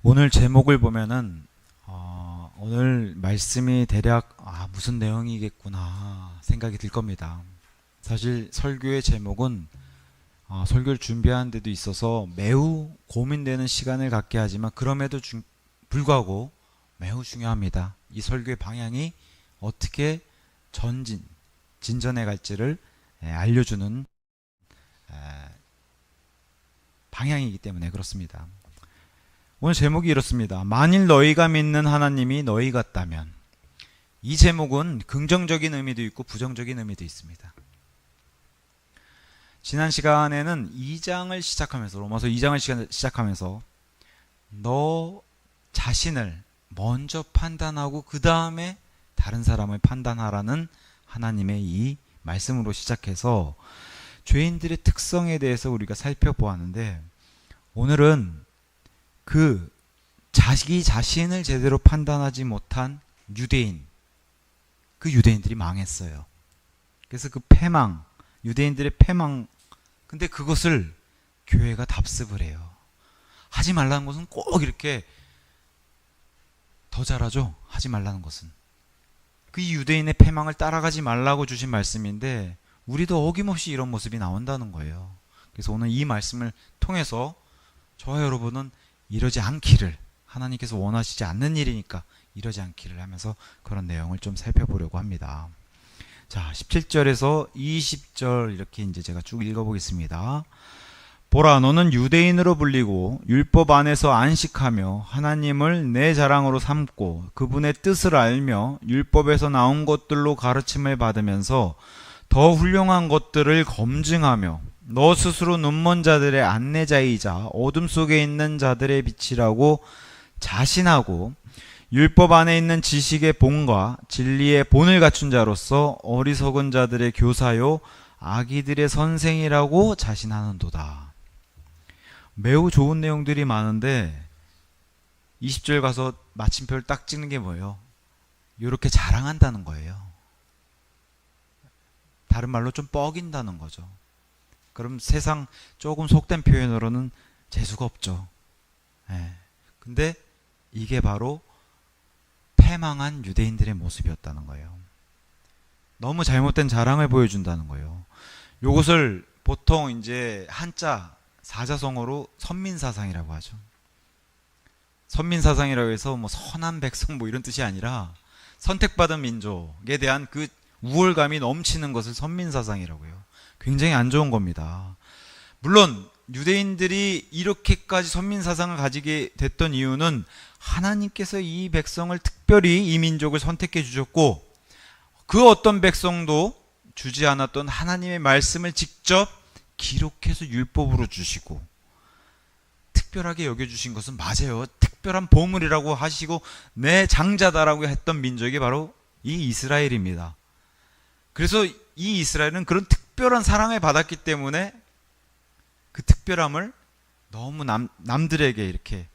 오늘 제목을 보면은 오늘 말씀이 대략 무슨 내용이겠구나 생각이 들 겁니다. 사실 설교의 제목은 설교를 준비하는 데도 있어서 매우 고민되는 시간을 갖게 하지만 그럼에도 불구하고 매우 중요합니다. 이 설교의 방향이 어떻게 진전해 갈지를 알려주는 방향이기 때문에 그렇습니다. 오늘 제목이 이렇습니다. 만일 너희가 믿는 하나님이 너희 같다면. 이 제목은 긍정적인 의미도 있고 부정적인 의미도 있습니다. 지난 시간에는 2장을 시작하면서 로마서 2장을 시작하면서 너 자신을 먼저 판단하고 그 다음에 다른 사람을 판단하라는 하나님의 이 말씀으로 시작해서 죄인들의 특성에 대해서 우리가 살펴보았는데, 오늘은 자기 자신을 제대로 판단하지 못한 그 유대인들이 망했어요. 그래서 유대인들의 패망, 근데 그것을 교회가 답습을 해요. 하지 말라는 것은 꼭 이렇게 더 잘하죠. 하지 말라는 것은. 그 유대인의 패망을 따라가지 말라고 주신 말씀인데, 우리도 어김없이 이런 모습이 나온다는 거예요. 그래서 오늘 이 말씀을 통해서 저와 여러분은 이러지 않기를, 하나님께서 원하시지 않는 일이니까 이러지 않기를 하면서 그런 내용을 좀 살펴보려고 합니다. 자, 17절에서 20절 이렇게 이제 제가 쭉 읽어보겠습니다. 보라, 너는 유대인으로 불리고 율법 안에서 안식하며 하나님을 내 자랑으로 삼고 그분의 뜻을 알며 율법에서 나온 것들로 가르침을 받으면서 더 훌륭한 것들을 검증하며 너 스스로 눈먼 자들의 안내자이자 어둠 속에 있는 자들의 빛이라고 자신하고 율법 안에 있는 지식의 본과 진리의 본을 갖춘 자로서 어리석은 자들의 교사요 아기들의 선생이라고 자신하는도다. 매우 좋은 내용들이 많은데 20절 가서 마침표를 딱 찍는 게 뭐예요? 이렇게 자랑한다는 거예요. 다른 말로 좀 뻐긴다는 거죠. 그럼 세상 조금 속된 표현으로는 재수가 없죠. 근데 이게 바로 패망한 유대인들의 모습이었다는 거예요. 너무 잘못된 자랑을 보여준다는 거예요. 이것을 보통 이제 한자 사자성어로 선민사상이라고 하죠. 선민사상이라고 해서 뭐 선한 백성 뭐 이런 뜻이 아니라 선택받은 민족에 대한 그 우월감이 넘치는 것을 선민사상이라고 해요. 굉장히 안 좋은 겁니다. 물론 유대인들이 이렇게까지 선민사상을 가지게 됐던 이유는 하나님께서 이 백성을 특별히 이 민족을 선택해 주셨고, 그 어떤 백성도 주지 않았던 하나님의 말씀을 직접 기록해서 율법으로 주시고 특별하게 여겨주신 것은 맞아요. 특별한 보물이라고 하시고 내 장자다라고 했던 민족이 바로 이 이스라엘입니다. 그래서 이 이스라엘은 그런 특별한 사랑을 받았기 때문에 그 특별함을 너무 남들에게 이렇게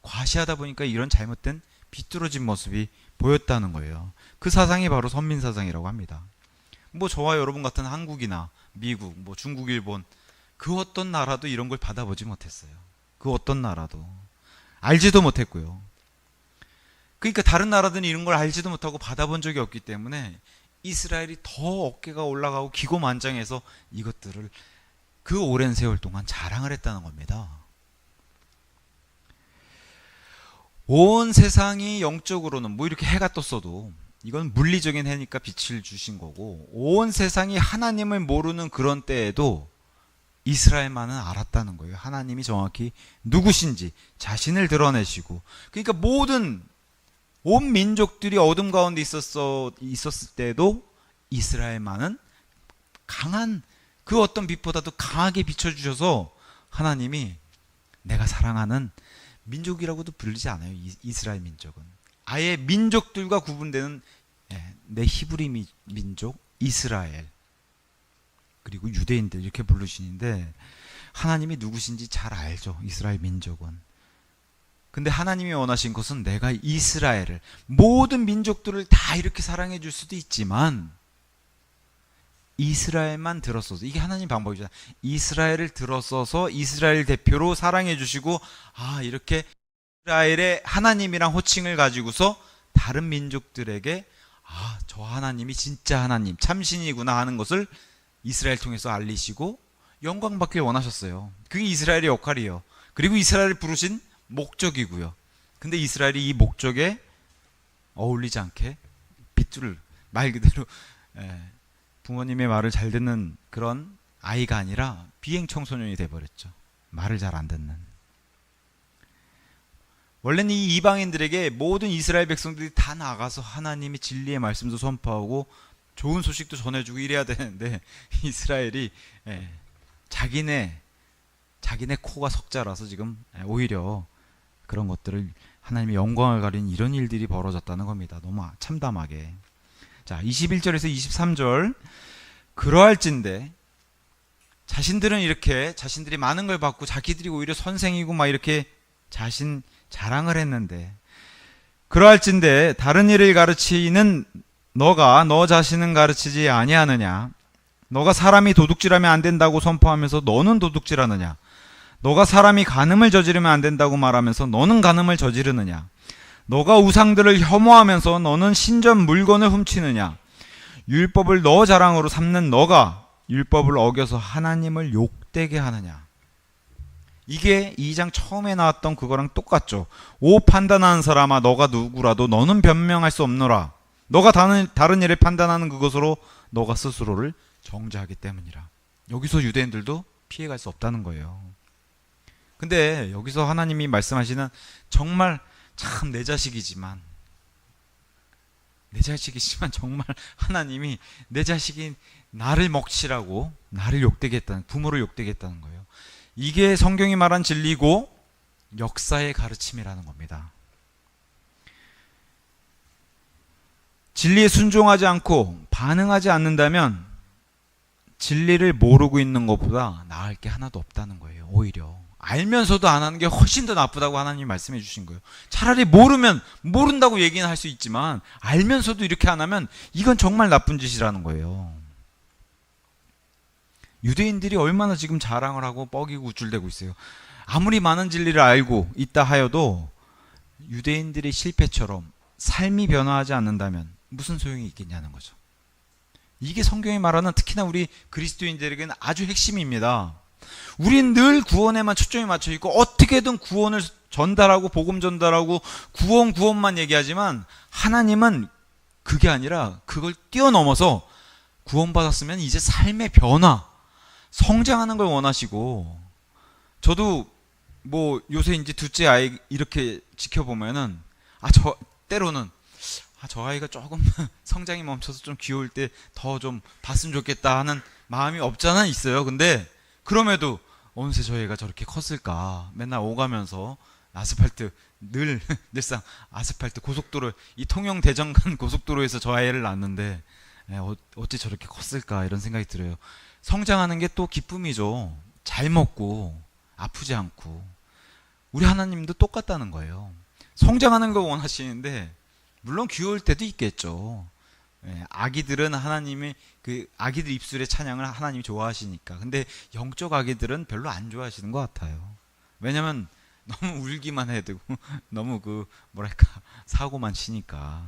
과시하다 보니까 이런 잘못된 비뚤어진 모습이 보였다는 거예요. 그 사상이 바로 선민사상이라고 합니다. 뭐 저와 여러분 같은 한국이나 미국, 뭐 중국, 일본, 그 어떤 나라도 이런 걸 받아보지 못했어요. 그 어떤 나라도 알지도 못했고요. 그러니까 다른 나라들은 이런 걸 알지도 못하고 받아본 적이 없기 때문에 이스라엘이 더 어깨가 올라가고 기고만장해서 이것들을 그 오랜 세월 동안 자랑을 했다는 겁니다. 온 세상이 영적으로는 뭐 이렇게 해가 떴어도 이건 물리적인 해니까 빛을 주신 거고, 온 세상이 하나님을 모르는 그런 때에도 이스라엘만은 알았다는 거예요. 하나님이 정확히 누구신지 자신을 드러내시고, 그러니까 온 민족들이 어둠 가운데 있었을 때도 이스라엘만은 강한 그 어떤 빛보다도 강하게 비춰주셔서 하나님이 내가 사랑하는 민족이라고도 부르지 않아요. 이스라엘 민족은 아예 민족들과 구분되는 내 히브리 민족 이스라엘, 그리고 유대인들 이렇게 부르시는데 하나님이 누구신지 잘 알죠. 이스라엘 민족은. 근데 하나님이 원하신 것은 내가 이스라엘을, 모든 민족들을 다 이렇게 사랑해 줄 수도 있지만 이스라엘만 들었어서, 이게 하나님 방법이잖아요. 이스라엘을 들었어서 이스라엘 대표로 사랑해 주시고, 이렇게 이스라엘의 하나님이란 호칭을 가지고서 다른 민족들에게 저 하나님이 진짜 하나님, 참신이구나 하는 것을 이스라엘 통해서 알리시고 영광받길 원하셨어요. 그게 이스라엘의 역할이에요. 그리고 이스라엘을 부르신 목적이고요. 근데 이스라엘이 이 목적에 어울리지 않게 빗줄을 말 그대로 부모님의 말을 잘 듣는 그런 아이가 아니라 비행 청소년이 돼버렸죠. 말을 잘 안 듣는. 원래는 이 이방인들에게 모든 이스라엘 백성들이 다 나가서 하나님의 진리의 말씀도 선포하고 좋은 소식도 전해주고 이래야 되는데 이스라엘이 자기네 코가 석자라서 지금 오히려 그런 것들을 하나님의 영광을 가리는 이런 일들이 벌어졌다는 겁니다. 너무 참담하게. 자, 21절에서 23절. 그러할진대 자신들은 이렇게 자신들이 많은 걸 받고 자기들이 오히려 선생이고 막 이렇게 자신 자랑을 했는데, 그러할진대 다른 일을 가르치는 너가 너 자신은 가르치지 아니하느냐? 너가 사람이 도둑질하면 안 된다고 선포하면서 너는 도둑질하느냐? 너가 사람이 간음을 저지르면 안 된다고 말하면서 너는 간음을 저지르느냐? 너가 우상들을 혐오하면서 너는 신전 물건을 훔치느냐? 율법을 너 자랑으로 삼는 너가 율법을 어겨서 하나님을 욕되게 하느냐? 이게 2장 처음에 나왔던 그거랑 똑같죠. 오 판단하는 사람아, 너가 누구라도 너는 변명할 수 없노라. 너가 다른 일을 판단하는 그것으로 너가 스스로를 정죄하기 때문이라. 여기서 유대인들도 피해갈 수 없다는 거예요. 근데 여기서 하나님이 말씀하시는, 정말 참 내 자식이지만 정말 하나님이 내 자식이 나를 먹칠하고 나를 욕되게 했다는, 부모를 욕되게 했다는 거예요. 이게 성경이 말한 진리고 역사의 가르침이라는 겁니다. 진리에 순종하지 않고 반응하지 않는다면 진리를 모르고 있는 것보다 나을 게 하나도 없다는 거예요. 오히려 알면서도 안 하는 게 훨씬 더 나쁘다고 하나님이 말씀해 주신 거예요. 차라리 모른다고 얘기는 할 수 있지만 알면서도 이렇게 안 하면 이건 정말 나쁜 짓이라는 거예요. 유대인들이 얼마나 지금 자랑을 하고 뻐기고 우쭐대고 있어요. 아무리 많은 진리를 알고 있다 하여도 유대인들의 실패처럼 삶이 변화하지 않는다면 무슨 소용이 있겠냐는 거죠. 이게 성경이 말하는, 특히나 우리 그리스도인들에게는 아주 핵심입니다. 우린 늘 구원에만 초점이 맞춰 있고 어떻게든 구원을 전달하고 복음 전달하고 구원만 얘기하지만, 하나님은 그게 아니라 그걸 뛰어넘어서 구원받았으면 이제 삶의 변화, 성장하는 걸 원하시고, 저도 뭐 요새 이제 둘째 아이 이렇게 지켜보면은 때로는 저 아이가 조금 성장이 멈춰서 좀 귀여울 때 더 좀 봤으면 좋겠다 하는 마음이 없잖아 있어요. 근데 그럼에도 언제 저 애가 저렇게 컸을까? 맨날 오가면서 아스팔트 늘상 아스팔트 고속도로, 이 통영 대전 간 고속도로에서 저 아이를 낳았는데 어찌 저렇게 컸을까 이런 생각이 들어요. 성장하는 게 또 기쁨이죠. 잘 먹고 아프지 않고. 우리 하나님도 똑같다는 거예요. 성장하는 걸 원하시는데 물론 귀여울 때도 있겠죠. 아기들은 하나님이 아기들 입술의 찬양을 하나님이 좋아하시니까. 근데 영적 아기들은 별로 안 좋아하시는 것 같아요. 왜냐면 너무 울기만 해야 되고 너무 사고만 치니까.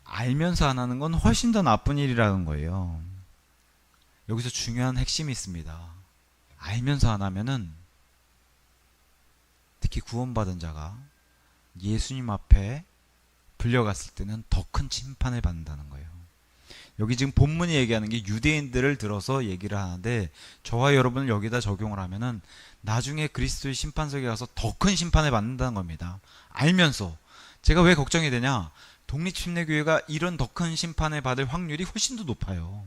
알면서 안 하는 건 훨씬 더 나쁜 일이라는 거예요. 여기서 중요한 핵심이 있습니다. 알면서 안 하면은, 특히 구원받은 자가 예수님 앞에 불려갔을 때는 더 큰 심판을 받는다는 거예요. 여기 지금 본문이 얘기하는 게 유대인들을 들어서 얘기를 하는데, 저와 여러분을 여기다 적용을 하면은 나중에 그리스도의 심판석에 가서 더 큰 심판을 받는다는 겁니다. 알면서. 제가 왜 걱정이 되냐? 독립침례교회가 이런 더 큰 심판을 받을 확률이 훨씬 더 높아요.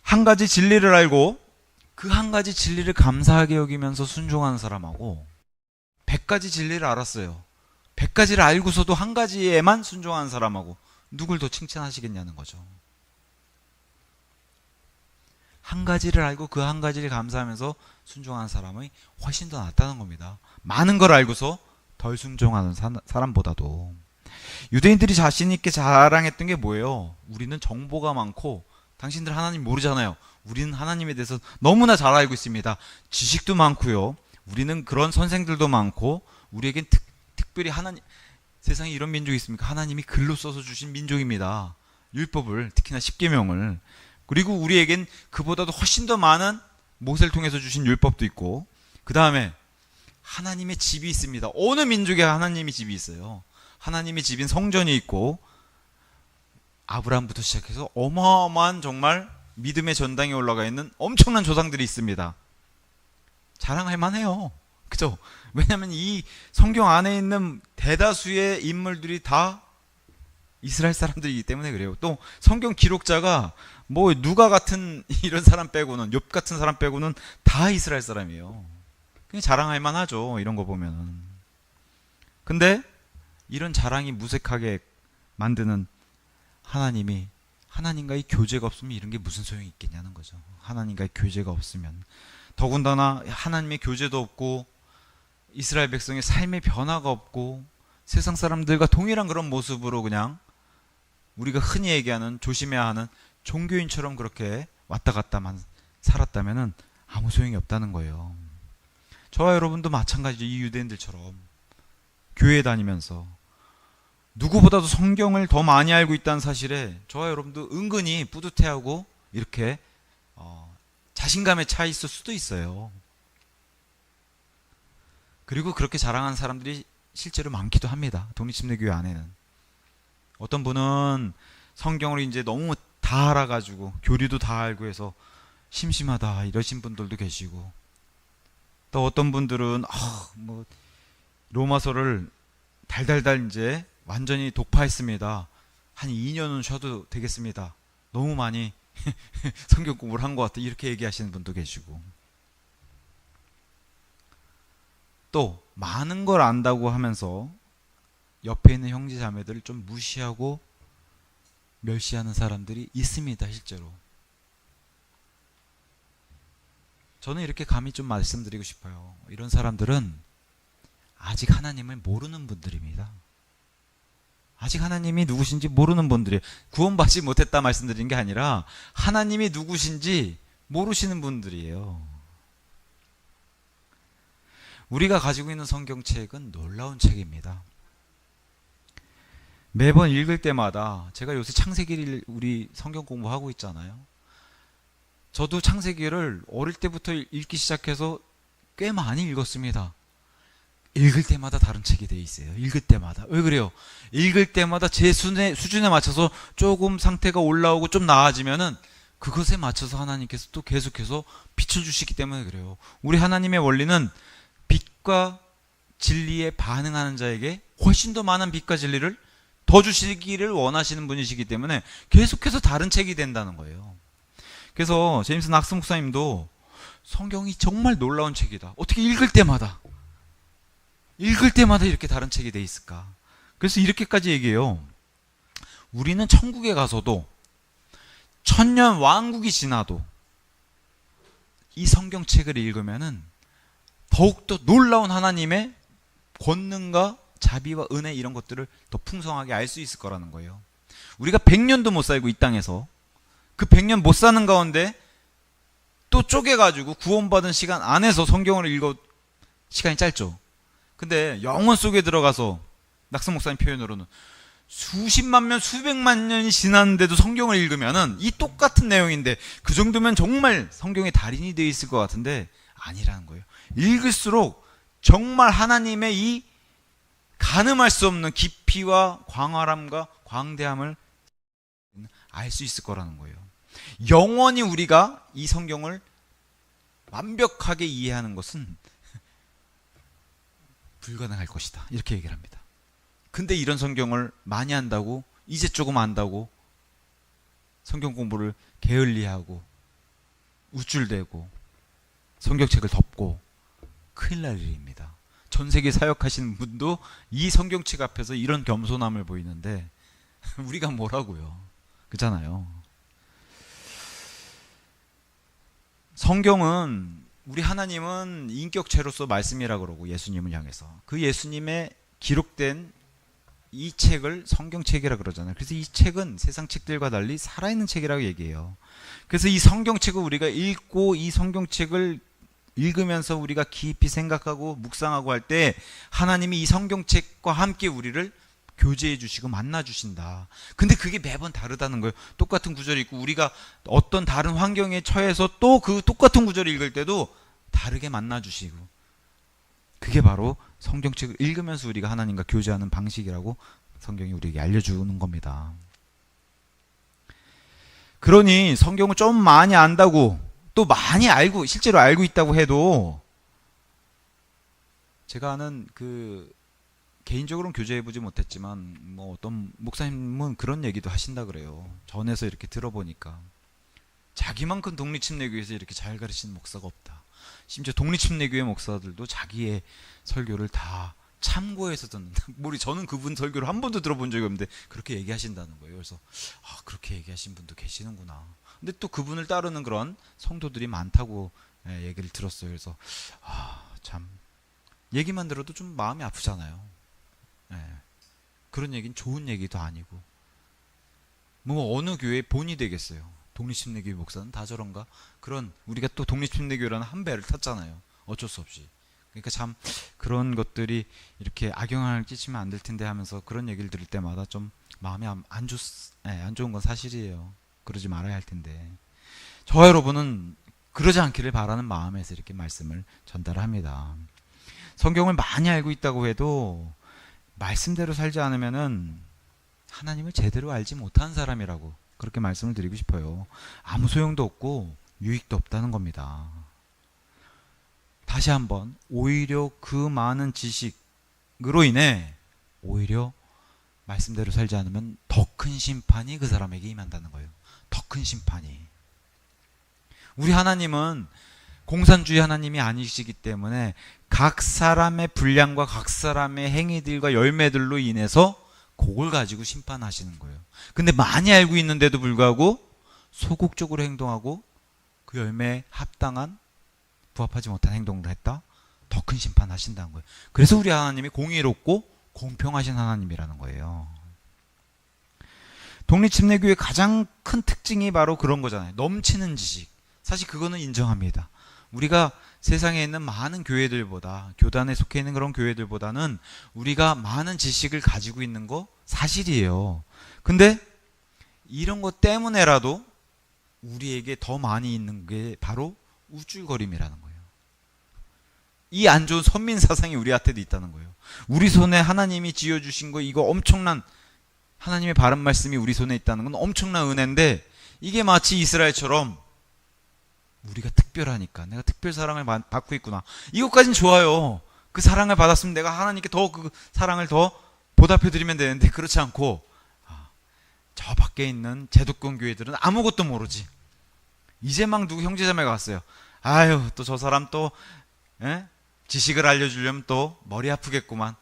한 가지 진리를 알고 그 한 가지 진리를 감사하게 여기면서 순종하는 사람하고, 100가지 진리를 알았어요. 100가지를 알고서도 한 가지에만 순종하는 사람하고 누굴 더 칭찬하시겠냐는 거죠. 한 가지를 알고 그 한 가지를 감사하면서 순종하는 사람이 훨씬 더 낫다는 겁니다. 많은 걸 알고서 덜 순종하는 사람보다도. 유대인들이 자신 있게 자랑했던 게 뭐예요? 우리는 정보가 많고 당신들 하나님 모르잖아요. 우리는 하나님에 대해서 너무나 잘 알고 있습니다. 지식도 많고요. 우리는 그런 선생들도 많고, 우리에겐 특별히 세상에 이런 민족이 있습니까? 하나님이 글로 써서 주신 민족입니다. 율법을, 특히나 십계명을. 그리고 우리에겐 그보다도 훨씬 더 많은 모세를 통해서 주신 율법도 있고, 그 다음에 하나님의 집이 있습니다. 어느 민족에 하나님의 집이 있어요. 하나님의 집인 성전이 있고, 아브라함부터 시작해서 어마어마한 정말 믿음의 전당에 올라가 있는 엄청난 조상들이 있습니다. 자랑할 만해요. 그죠? 왜냐하면 이 성경 안에 있는 대다수의 인물들이 다 이스라엘 사람들이기 때문에 그래요. 또 성경 기록자가 뭐 누가 같은 이런 사람 빼고는, 욥 같은 사람 빼고는 다 이스라엘 사람이에요. 그냥 자랑할 만하죠. 이런 거 보면은. 근데 이런 자랑이 무색하게 만드는 하나님이, 하나님과의 교제가 없으면 이런 게 무슨 소용이 있겠냐는 거죠. 하나님과의 교제가 없으면. 더군다나 하나님의 교제도 없고, 이스라엘 백성의 삶의 변화가 없고, 세상 사람들과 동일한 그런 모습으로 그냥 우리가 흔히 얘기하는, 조심해야 하는 종교인처럼 그렇게 왔다 갔다만 살았다면 아무 소용이 없다는 거예요. 저와 여러분도 마찬가지죠. 이 유대인들처럼 교회 다니면서 누구보다도 성경을 더 많이 알고 있다는 사실에 저와 여러분도 은근히 뿌듯해하고 이렇게 자신감에 차 있을 수도 있어요. 그리고 그렇게 자랑하는 사람들이 실제로 많기도 합니다. 독립침례교회 안에는. 어떤 분은 성경을 이제 너무 다 알아가지고 교리도 다 알고 해서 심심하다 이러신 분들도 계시고, 또 어떤 분들은 뭐 로마서를 달달달 이제 완전히 독파했습니다. 한 2년은 쉬어도 되겠습니다. 너무 많이 성경 공부를 한 것 같아. 이렇게 얘기하시는 분도 계시고, 또 많은 걸 안다고 하면서 옆에 있는 형제 자매들을 좀 무시하고 멸시하는 사람들이 있습니다. 실제로. 저는 이렇게 감히 좀 말씀드리고 싶어요. 이런 사람들은 아직 하나님을 모르는 분들입니다. 아직 하나님이 누구신지 모르는 분들이에요. 구원받지 못했다 말씀드린 게 아니라 하나님이 누구신지 모르시는 분들이에요. 우리가 가지고 있는 성경책은 놀라운 책입니다. 매번 읽을 때마다, 제가 요새 창세기를 우리 성경 공부하고 있잖아요. 저도 창세기를 어릴 때부터 읽기 시작해서 꽤 많이 읽었습니다. 읽을 때마다 다른 책이 돼 있어요. 읽을 때마다. 왜 그래요? 읽을 때마다 제 수준에 맞춰서 조금 상태가 올라오고 좀 나아지면은 그것에 맞춰서 하나님께서 또 계속해서 빛을 주시기 때문에 그래요. 우리 하나님의 원리는 빛과 진리에 반응하는 자에게 훨씬 더 많은 빛과 진리를 더 주시기를 원하시는 분이시기 때문에 계속해서 다른 책이 된다는 거예요. 그래서 제임스 낙스 목사님도 성경이 정말 놀라운 책이다. 어떻게 읽을 때마다 이렇게 다른 책이 돼 있을까? 그래서 이렇게까지 얘기해요. 우리는 천국에 가서도 천년 왕국이 지나도 이 성경책을 읽으면은 더욱더 놀라운 하나님의 권능과 자비와 은혜, 이런 것들을 더 풍성하게 알 수 있을 거라는 거예요. 우리가 100년도 못 살고 이 땅에서 그 100년 못 사는 가운데 또 쪼개가지고 구원받은 시간 안에서 성경을 읽어, 시간이 짧죠. 근데 영원 속에 들어가서 낙스 목사님 표현으로는 수십만 년, 수백만 년이 지났는데도 성경을 읽으면은 이 똑같은 내용인데 그 정도면 정말 성경의 달인이 되어 있을 것 같은데 아니라는 거예요. 읽을수록 정말 하나님의 이 가늠할 수 없는 깊이와 광활함과 광대함을 알 수 있을 거라는 거예요. 영원히 우리가 이 성경을 완벽하게 이해하는 것은 불가능할 것이다. 이렇게 얘기를 합니다. 근데 이런 성경을 많이 안다고, 이제 조금 안다고 성경 공부를 게을리하고 우쭐대고 성경책을 덮고 큰일 날 일입니다. 전 세계 사역하시는 분도 이 성경책 앞에서 이런 겸손함을 보이는데 우리가 뭐라고요? 그렇잖아요. 성경은, 우리 하나님은 인격체로서 말씀이라 그러고, 예수님을 향해서 그 예수님의 기록된 이 책을 성경책이라 그러잖아요. 그래서 이 책은 세상 책들과 달리 살아있는 책이라고 얘기해요. 그래서 이 성경책을 우리가 읽고 이 성경책을 읽으면서 우리가 깊이 생각하고 묵상하고 할 때 하나님이 이 성경책과 함께 우리를 교제해 주시고 만나 주신다. 근데 그게 매번 다르다는 거예요. 똑같은 구절이 있고 우리가 어떤 다른 환경에 처해서 또 그 똑같은 구절을 읽을 때도 다르게 만나 주시고, 그게 바로 성경책을 읽으면서 우리가 하나님과 교제하는 방식이라고 성경이 우리에게 알려주는 겁니다. 그러니 성경을 좀 많이 안다고, 또 많이 알고 실제로 알고 있다고 해도, 제가 아는 개인적으로는 교제해보지 못했지만 뭐 어떤 목사님은 그런 얘기도 하신다 그래요. 전에서 이렇게 들어보니까 자기만큼 독립침례교회에서 이렇게 잘 가르치는 목사가 없다. 심지어 독립침례교회 목사들도 자기의 설교를 다 참고해서 듣는다. 저는 그분 설교를 한 번도 들어본 적이 없는데 그렇게 얘기하신다는 거예요. 그래서 그렇게 얘기하신 분도 계시는구나. 근데 또 그분을 따르는 그런 성도들이 많다고 얘기를 들었어요. 그래서 참 얘기만 들어도 좀 마음이 아프잖아요. 그런 얘기는 좋은 얘기도 아니고, 뭐 어느 교회의 본이 되겠어요. 독립침례교회 목사는 다 저런가? 그런, 우리가 또 독립침례교회라는 한 배를 탔잖아요. 어쩔 수 없이. 그러니까 참 그런 것들이 이렇게 악영향을 끼치면 안 될 텐데 하면서 그런 얘기를 들을 때마다 좀 마음이 안 좋은 건 사실이에요. 그러지 말아야 할 텐데. 저와 여러분은 그러지 않기를 바라는 마음에서 이렇게 말씀을 전달합니다. 성경을 많이 알고 있다고 해도 말씀대로 살지 않으면은 하나님을 제대로 알지 못한 사람이라고 그렇게 말씀을 드리고 싶어요. 아무 소용도 없고 유익도 없다는 겁니다. 다시 한번, 오히려 그 많은 지식으로 인해 오히려 말씀대로 살지 않으면 더 큰 심판이 그 사람에게 임한다는 거예요. 더 큰 심판이. 우리 하나님은 공산주의 하나님이 아니시기 때문에 각 사람의 분량과 각 사람의 행위들과 열매들로 인해서 그걸 가지고 심판하시는 거예요. 근데 많이 알고 있는데도 불구하고 소극적으로 행동하고 그 열매에 합당한, 부합하지 못한 행동을 했다? 더 큰 심판하신다는 거예요. 그래서 우리 하나님이 공의롭고 공평하신 하나님이라는 거예요. 독립침례교회의 가장 큰 특징이 바로 그런 거잖아요. 넘치는 지식. 사실 그거는 인정합니다. 우리가 세상에 있는 많은 교회들보다, 교단에 속해 있는 그런 교회들보다는 우리가 많은 지식을 가지고 있는 거 사실이에요. 근데 이런 것 때문에라도 우리에게 더 많이 있는 게 바로 우쭐거림이라는 거예요. 이 안 좋은 선민 사상이 우리한테도 있다는 거예요. 우리 손에 하나님이 지어주신 거, 이거 엄청난 하나님의 바른 말씀이 우리 손에 있다는 건 엄청난 은혜인데, 이게 마치 이스라엘처럼 우리가 특별하니까, 내가 특별 사랑을 받고 있구나, 이것까진 좋아요. 그 사랑을 받았으면 내가 하나님께 더 그 사랑을 더 보답해 드리면 되는데, 그렇지 않고 저 밖에 있는 제도권 교회들은 아무것도 모르지. 이제 막 누구 형제자매가 왔어요. 아유, 또 저 사람 또 지식을 알려주려면 또 머리 아프겠구만.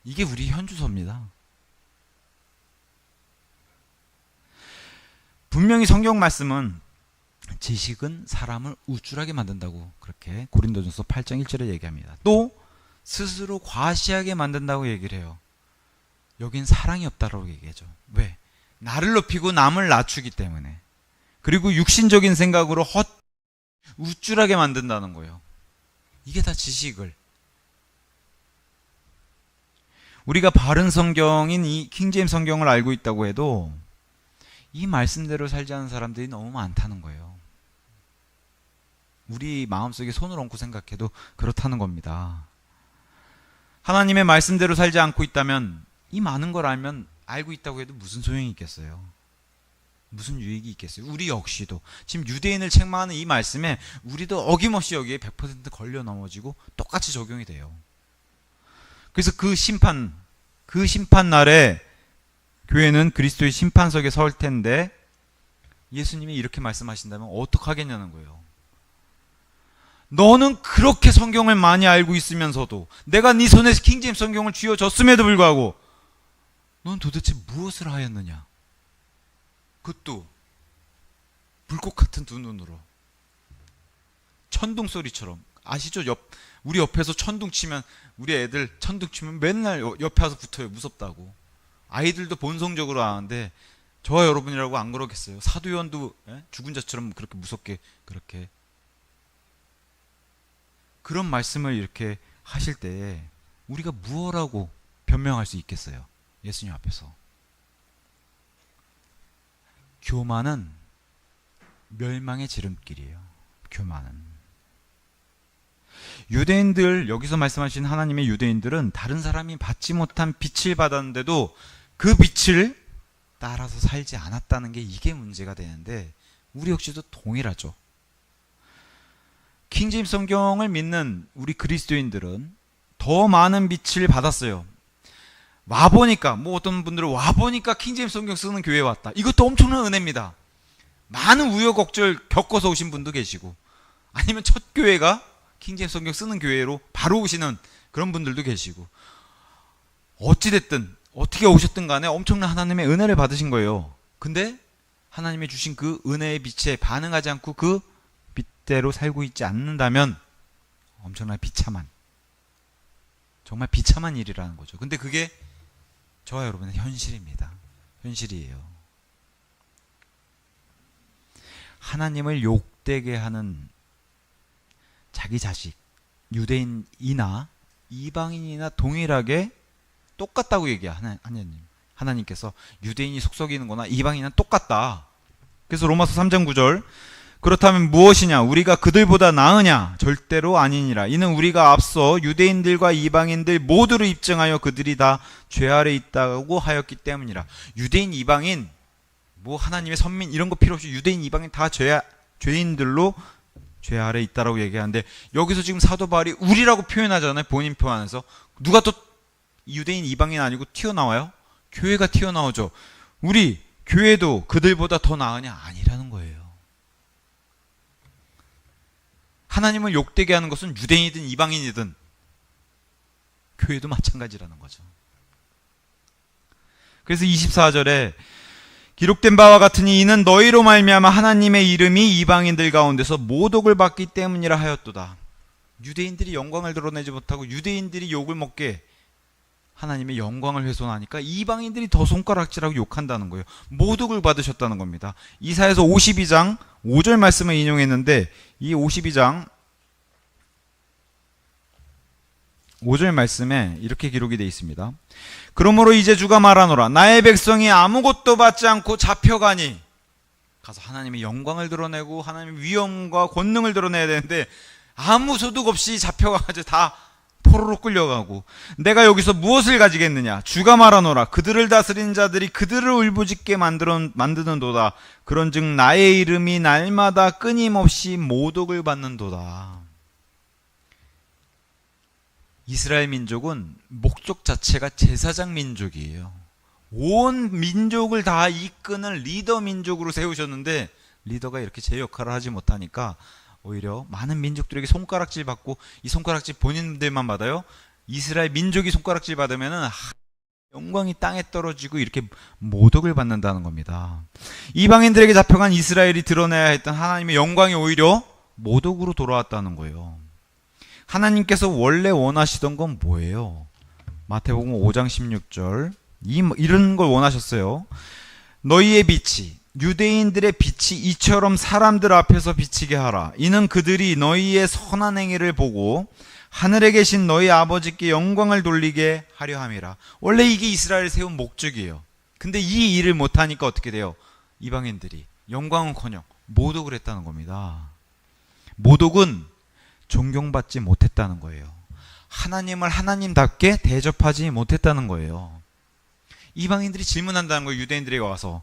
이게 우리 현주소입니다. 분명히 성경 말씀은 지식은 사람을 우쭐하게 만든다고 그렇게 고린도전서 8장 1절에 얘기합니다. 또 스스로 과시하게 만든다고 얘기를 해요. 여긴 사랑이 없다라고 얘기하죠. 왜? 나를 높이고 남을 낮추기 때문에. 그리고 육신적인 생각으로 우쭐하게 만든다는 거예요. 이게 다 지식을. 우리가 바른 성경인 이 킹제임스 성경을 알고 있다고 해도 이 말씀대로 살지 않은 사람들이 너무 많다는 거예요. 우리 마음속에 손을 얹고 생각해도 그렇다는 겁니다. 하나님의 말씀대로 살지 않고 있다면, 이 많은 걸 알고 있다고 해도 무슨 소용이 있겠어요? 무슨 유익이 있겠어요? 우리 역시도 지금 유대인을 책망하는 이 말씀에 우리도 어김없이 여기에 100% 걸려 넘어지고 똑같이 적용이 돼요. 그래서 그 심판 날에 교회는 그리스도의 심판석에 설 텐데, 예수님이 이렇게 말씀하신다면 어떡하겠냐는 거예요. 너는 그렇게 성경을 많이 알고 있으면서도, 내가 네 손에 킹제임스 성경을 쥐어줬음에도 불구하고 넌 도대체 무엇을 하였느냐? 그것도 불꽃 같은 두 눈으로, 천둥 소리처럼 아시죠? 우리 옆에서 천둥 치면, 우리 애들 천둥 치면 맨날 옆에 와서 붙어요. 무섭다고. 아이들도 본성적으로 아는데 저와 여러분이라고 안 그러겠어요? 사도요한도 죽은 자처럼 그렇게 무섭게 그렇게 그런 말씀을 이렇게 하실 때 우리가 무엇라고 변명할 수 있겠어요? 예수님 앞에서. 교만은 멸망의 지름길이에요. 교만은. 유대인들, 여기서 말씀하신 하나님의 유대인들은 다른 사람이 받지 못한 빛을 받았는데도 그 빛을 따라서 살지 않았다는 게 이게 문제가 되는데, 우리 역시도 동일하죠. 킹제임스 성경을 믿는 우리 그리스도인들은 더 많은 빛을 받았어요. 와보니까, 어떤 분들은 와보니까 킹제임스 성경 쓰는 교회에 왔다. 이것도 엄청난 은혜입니다. 많은 우여곡절 겪어서 오신 분도 계시고, 아니면 첫 교회가 킹제임스 성경 쓰는 교회로 바로 오시는 그런 분들도 계시고, 어찌됐든 어떻게 오셨든 간에 엄청난 하나님의 은혜를 받으신 거예요. 근데 하나님의 주신 그 은혜의 빛에 반응하지 않고 그 빛대로 살고 있지 않는다면 엄청난 비참한, 정말 비참한 일이라는 거죠. 근데 그게 저와 여러분의 현실입니다. 현실이에요. 하나님을 욕되게 하는 자기 자식, 유대인이나 이방인이나 동일하게 똑같다고 얘기해요. 하나님께서 유대인이 속썩이는 거나 이방인은 똑같다. 그래서 로마서 3장 9절, 그렇다면 무엇이냐? 우리가 그들보다 나으냐? 절대로 아니니라. 이는 우리가 앞서 유대인들과 이방인들 모두를 입증하여 그들이 다 죄 아래 있다고 하였기 때문이라. 유대인, 이방인, 하나님의 선민 이런 거 필요 없이 유대인, 이방인 다 죄인들로 죄 아래 있다라고 얘기하는데, 여기서 지금 사도 바울이 우리라고 표현하잖아요. 본인 표현에서. 누가 또 유대인, 이방인 아니고 튀어나와요? 교회가 튀어나오죠. 우리 교회도 그들보다 더 나으냐? 아니라는 거예요. 하나님을 욕되게 하는 것은 유대인이든 이방인이든 교회도 마찬가지라는 거죠. 그래서 24절에 기록된 바와 같으니 이는 너희로 말미암아 하나님의 이름이 이방인들 가운데서 모독을 받기 때문이라 하였도다. 유대인들이 영광을 드러내지 못하고 유대인들이 욕을 먹게 하나님의 영광을 훼손하니까 이방인들이 더 손가락질하고 욕한다는 거예요. 모독을 받으셨다는 겁니다. 이사야서 52장 5절 말씀을 인용했는데, 이 52장 5절 말씀에 이렇게 기록이 되어 있습니다. 그러므로 이제 주가 말하노라. 나의 백성이 아무것도 받지 않고 잡혀가니. 가서 하나님의 영광을 드러내고 하나님의 위엄과 권능을 드러내야 되는데 아무 소득 없이 잡혀가가지고 다 포로로 끌려가고, 내가 여기서 무엇을 가지겠느냐? 주가 말하노라. 그들을 다스리는 자들이 그들을 울부짖게 만드는도다. 그런즉 나의 이름이 날마다 끊임없이 모독을 받는도다. 이스라엘 민족은 목적 자체가 제사장 민족이에요. 온 민족을 다 이끄는 리더 민족으로 세우셨는데, 리더가 이렇게 제 역할을 하지 못하니까 오히려 많은 민족들에게 손가락질 받고, 이 손가락질 본인들만 받아요. 이스라엘 민족이 손가락질 받으면은 영광이 땅에 떨어지고 이렇게 모독을 받는다는 겁니다. 이방인들에게 잡혀간 이스라엘이 드러내야 했던 하나님의 영광이 오히려 모독으로 돌아왔다는 거예요. 하나님께서 원래 원하시던 건 뭐예요? 마태복음 5장 16절, 이런 걸 원하셨어요. 너희의 빛이, 유대인들의 빛이 이처럼 사람들 앞에서 비치게 하라. 이는 그들이 너희의 선한 행위를 보고 하늘에 계신 너희 아버지께 영광을 돌리게 하려 함이라. 원래 이게 이스라엘을 세운 목적이에요. 근데 이 일을 못하니까 어떻게 돼요? 이방인들이 영광은커녕 모독을 했다는 겁니다. 모독은 존경받지 못했다는 거예요. 하나님을 하나님답게 대접하지 못했다는 거예요. 이방인들이 질문한다는 거예요. 유대인들에게 와서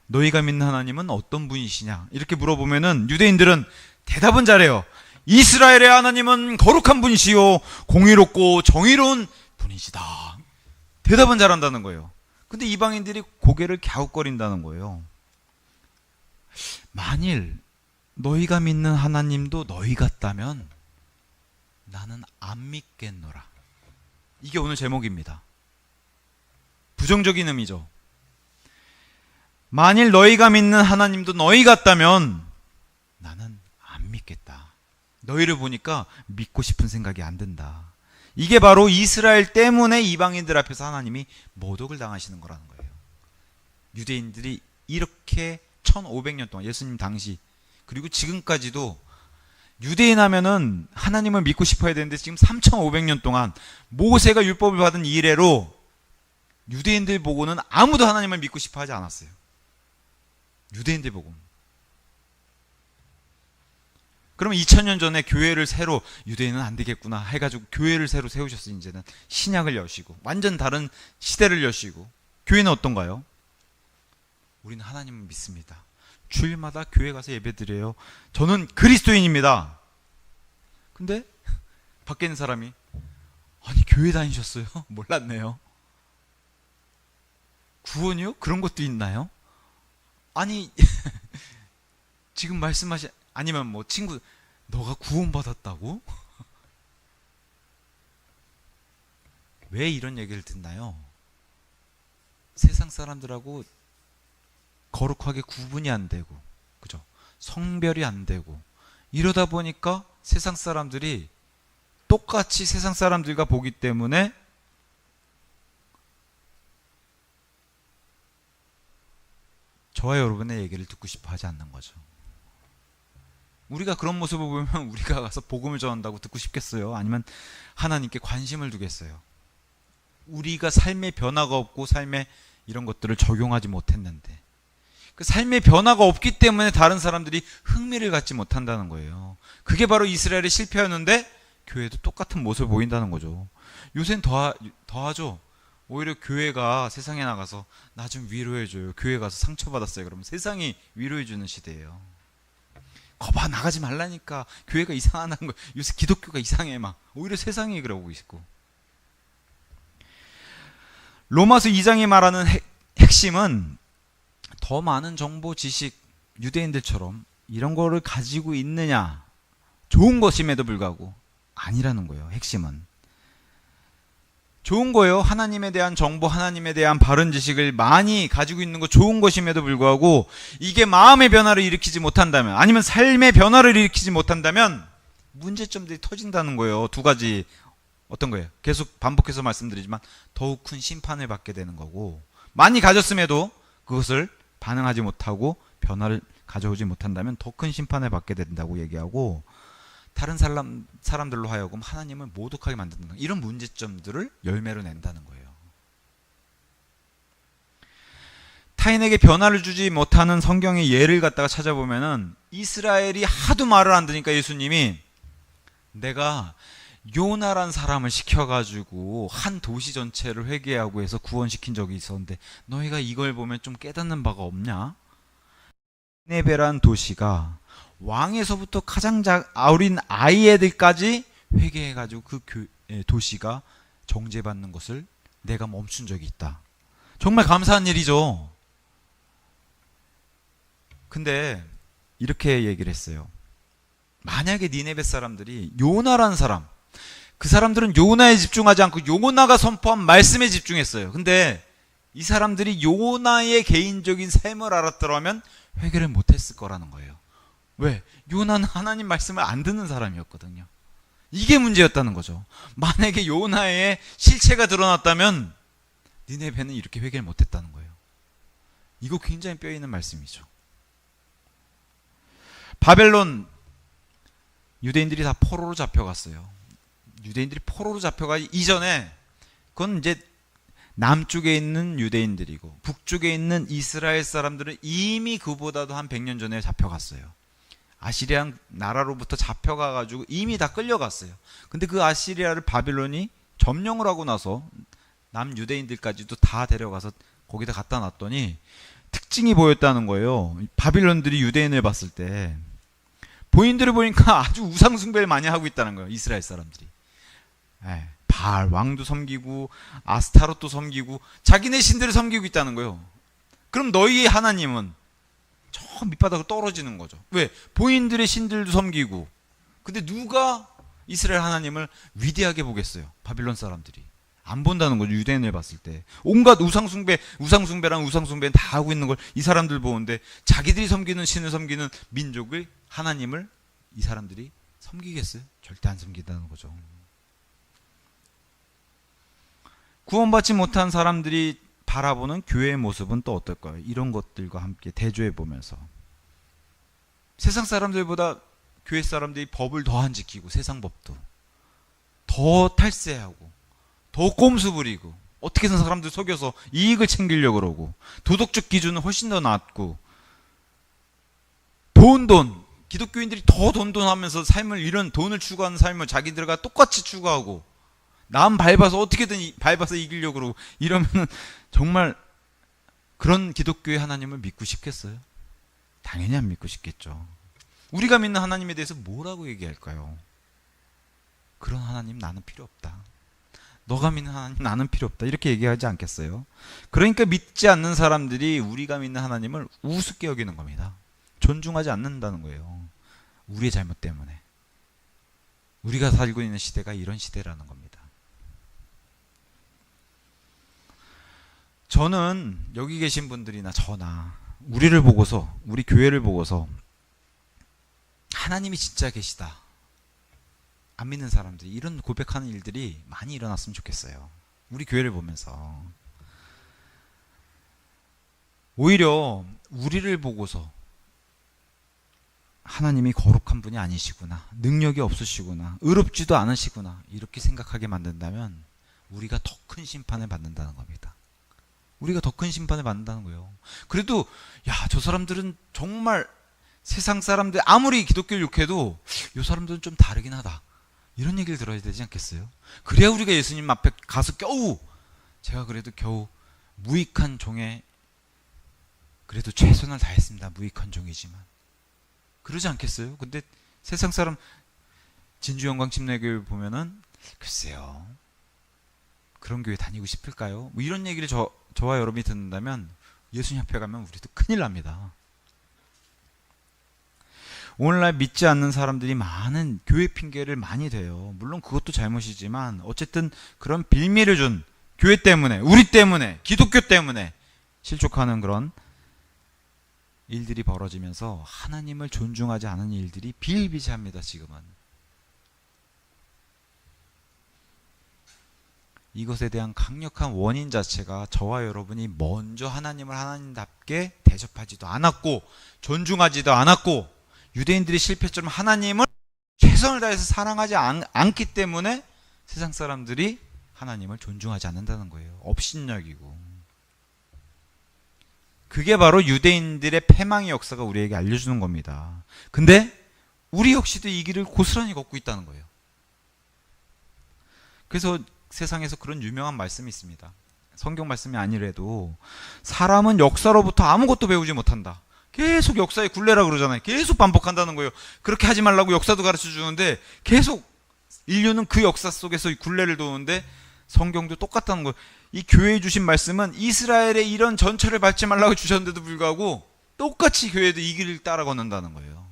너희가 믿는 하나님은 어떤 분이시냐 이렇게 물어보면은 유대인들은 대답은 잘해요. 이스라엘의 하나님은 거룩한 분이시요 공의롭고 정의로운 분이시다. 대답은 잘한다는 거예요. 근데 이방인들이 고개를 갸웃거린다는 거예요. 만일 너희가 믿는 하나님도 너희 같다면 나는 안 믿겠노라. 이게 오늘 제목입니다. 부정적인 의미죠. 만일 너희가 믿는 하나님도 너희 같다면 나는 안 믿겠다. 너희를 보니까 믿고 싶은 생각이 안 든다. 이게 바로 이스라엘 때문에 이방인들 앞에서 하나님이 모독을 당하시는 거라는 거예요. 유대인들이 이렇게 1500년 동안, 예수님 당시 그리고 지금까지도 유대인 하면은 하나님을 믿고 싶어야 되는데, 지금 3500년 동안 모세가 율법을 받은 이래로 유대인들 보고는 아무도 하나님을 믿고 싶어 하지 않았어요. 유대인들 보고. 그러면 2000년 전에 교회를 새로, 유대인은 안 되겠구나 해가지고 교회를 새로 세우셨어요. 이제는 신약을 여시고 완전 다른 시대를 여시고. 교회는 어떤가요? 우리는 하나님을 믿습니다. 주일마다 교회 가서 예배드려요. 저는 그리스도인입니다. 근데 밖에 있는 사람이, 아니 교회 다니셨어요? 몰랐네요. 구원이요? 그런 것도 있나요? 아니 지금 말씀하신, 아니면 뭐 친구, 너가 구원받았다고? 왜 이런 얘기를 듣나요? 세상 사람들하고 거룩하게 구분이 안 되고, 그죠? 성별이 안 되고, 이러다 보니까 세상 사람들이 똑같이 세상 사람들과 보기 때문에 저와 여러분의 얘기를 듣고 싶어 하지 않는 거죠. 우리가 그런 모습을 보면 우리가 가서 복음을 전한다고 듣고 싶겠어요? 아니면 하나님께 관심을 두겠어요? 우리가 삶의 변화가 없고 삶에 이런 것들을 적용하지 못했는데, 그 삶의 변화가 없기 때문에 다른 사람들이 흥미를 갖지 못한다는 거예요. 그게 바로 이스라엘의 실패였는데 교회도 똑같은 모습을 보인다는 거죠. 요새는 더하죠. 오히려 교회가 세상에 나가서 나 좀 위로해줘요. 교회 가서 상처받았어요. 그러면 세상이 위로해주는 시대예요. 거봐, 나가지 말라니까. 교회가 이상하다는 거예요. 요새 기독교가 이상해. 막 오히려 세상이 그러고 있고. 로마서 2장이 말하는 핵심은 더 많은 정보, 지식, 유대인들처럼 이런 거를 가지고 있느냐, 좋은 것임에도 불구하고 아니라는 거예요. 핵심은 좋은 거예요. 하나님에 대한 정보, 하나님에 대한 바른 지식을 많이 가지고 있는 거 좋은 것임에도 불구하고 이게 마음의 변화를 일으키지 못한다면, 아니면 삶의 변화를 일으키지 못한다면 문제점들이 터진다는 거예요. 두 가지. 어떤 거예요? 계속 반복해서 말씀드리지만 더욱 큰 심판을 받게 되는 거고, 많이 가졌음에도 그것을 반응하지 못하고 변화를 가져오지 못한다면 더 큰 심판을 받게 된다고 얘기하고, 다른 사람들로 하여금 하나님을 모독하게 만든다, 이런 문제점들을 열매로 낸다는 거예요. 타인에게 변화를 주지 못하는 성경의 예를 갖다가 찾아보면은, 이스라엘이 하도 말을 안 듣니까 예수님이, 내가 요나란 사람을 시켜가지고 한 도시 전체를 회개하고 해서 구원시킨 적이 있었는데 너희가 이걸 보면 좀 깨닫는 바가 없냐? 니네베란 도시가 왕에서부터 가장 어린 아이애들까지 회개해가지고 그 도시가 정죄받는 것을 내가 멈춘 적이 있다. 정말 감사한 일이죠. 근데 이렇게 얘기를 했어요. 만약에 니네베 사람들이 요나란 사람, 그 사람들은 요나에 집중하지 않고 요나가 선포한 말씀에 집중했어요. 근데 이 사람들이 요나의 개인적인 삶을 알았더라면 회개를 못했을 거라는 거예요. 왜? 요나는 하나님 말씀을 안 듣는 사람이었거든요. 이게 문제였다는 거죠. 만약에 요나의 실체가 드러났다면 니네베는 이렇게 회개를 못했다는 거예요. 이거 굉장히 뼈 있는 말씀이죠. 바벨론, 유대인들이 다 포로로 잡혀갔어요. 유대인들이 포로로 잡혀가기 이전에, 그건 이제 남쪽에 있는 유대인들이고 북쪽에 있는 이스라엘 사람들은 이미 그보다도 한 100년 전에 잡혀갔어요. 아시리아 나라로부터 잡혀가가지고 이미 다 끌려갔어요. 근데 그 아시리아를 바빌론이 점령을 하고 나서 남유대인들까지도 다 데려가서 거기다 갖다 놨더니 특징이 보였다는 거예요. 바빌론들이 유대인을 봤을 때 본인들을 보니까 아주 우상숭배를 많이 하고 있다는 거예요. 이스라엘 사람들이. 바알 왕도 섬기고 아스타롯도 섬기고 자기네 신들을 섬기고 있다는 거예요. 그럼 너희의 하나님은 저 밑바닥으로 떨어지는 거죠. 왜? 본인들의 신들도 섬기고. 근데 누가 이스라엘 하나님을 위대하게 보겠어요? 바빌론 사람들이. 안 본다는 거죠. 유대인을 봤을 때. 온갖 우상숭배는 다 하고 있는 걸 이 사람들 보는데, 자기들이 섬기는 신을 섬기는 민족을, 하나님을 이 사람들이 섬기겠어요? 절대 안 섬긴다는 거죠. 구원받지 못한 사람들이 바라보는 교회의 모습은 또 어떨까요? 이런 것들과 함께 대조해 보면서 세상 사람들보다 교회 사람들이 법을 더 안 지키고 세상 법도 더 탈세하고 더 꼼수 부리고 어떻게든 사람들 속여서 이익을 챙기려고 그러고 도덕적 기준은 훨씬 더 낮고 돈 기독교인들이 더 돈하면서 삶을 이런 돈을 추구하는 삶을 자기들과 똑같이 추구하고 남 밟아서 어떻게든 밟아서 이기려고 그러고 이러면 정말 그런 기독교의 하나님을 믿고 싶겠어요? 당연히 안 믿고 싶겠죠. 우리가 믿는 하나님에 대해서 뭐라고 얘기할까요? 그런 하나님 나는 필요 없다. 너가 믿는 하나님 나는 필요 없다. 이렇게 얘기하지 않겠어요? 그러니까 믿지 않는 사람들이 우리가 믿는 하나님을 우습게 여기는 겁니다. 존중하지 않는다는 거예요. 우리의 잘못 때문에. 우리가 살고 있는 시대가 이런 시대라는 겁니다. 저는 여기 계신 분들이나 저나 우리를 보고서 우리 교회를 보고서 하나님이 진짜 계시다 안 믿는 사람들이 이런 고백하는 일들이 많이 일어났으면 좋겠어요. 우리 교회를 보면서 오히려 우리를 보고서 하나님이 거룩한 분이 아니시구나, 능력이 없으시구나, 의롭지도 않으시구나 이렇게 생각하게 만든다면 우리가 더 큰 심판을 받는다는 겁니다. 우리가 더 큰 심판을 받는다는 거예요. 그래도 저 사람들은 정말 세상 사람들 아무리 기독교를 욕해도 이 사람들은 좀 다르긴 하다 이런 얘기를 들어야 되지 않겠어요? 그래야 우리가 예수님 앞에 가서 제가 그래도 겨우 무익한 종에 그래도 최선을 다했습니다. 무익한 종이지만 그러지 않겠어요? 근데 세상 사람 진주영광 침례교회 보면은 글쎄요 그런 교회 다니고 싶을까요? 뭐 이런 얘기를 저와 여러분이 듣는다면 예수님 앞에 가면 우리도 큰일 납니다. 오늘날 믿지 않는 사람들이 많은 교회 핑계를 많이 대요. 물론 그것도 잘못이지만 어쨌든 그런 빌미를 준 교회 때문에, 우리 때문에, 기독교 때문에 실족하는 그런 일들이 벌어지면서 하나님을 존중하지 않은 일들이 비일비재합니다. 지금은. 이것에 대한 강력한 원인 자체가 저와 여러분이 먼저 하나님을 하나님답게 대접하지도 않았고 존중하지도 않았고 유대인들의 실패처럼 하나님을 최선을 다해서 사랑하지 않기 때문에 세상 사람들이 하나님을 존중하지 않는다는 거예요. 업신여기고. 그게 바로 유대인들의 패망의 역사가 우리에게 알려주는 겁니다. 근데 우리 역시도 이 길을 고스란히 걷고 있다는 거예요. 그래서 세상에서 그런 유명한 말씀이 있습니다. 성경 말씀이 아니래도 사람은 역사로부터 아무것도 배우지 못한다. 계속 역사의 굴레라 그러잖아요. 계속 반복한다는 거예요. 그렇게 하지 말라고 역사도 가르쳐 주는데 계속 인류는 그 역사 속에서 굴레를 도는데 성경도 똑같다는 거예요. 이 교회에 주신 말씀은 이스라엘의 이런 전철을 밟지 말라고 주셨는데도 불구하고 똑같이 교회도 이 길을 따라 걷는다는 거예요.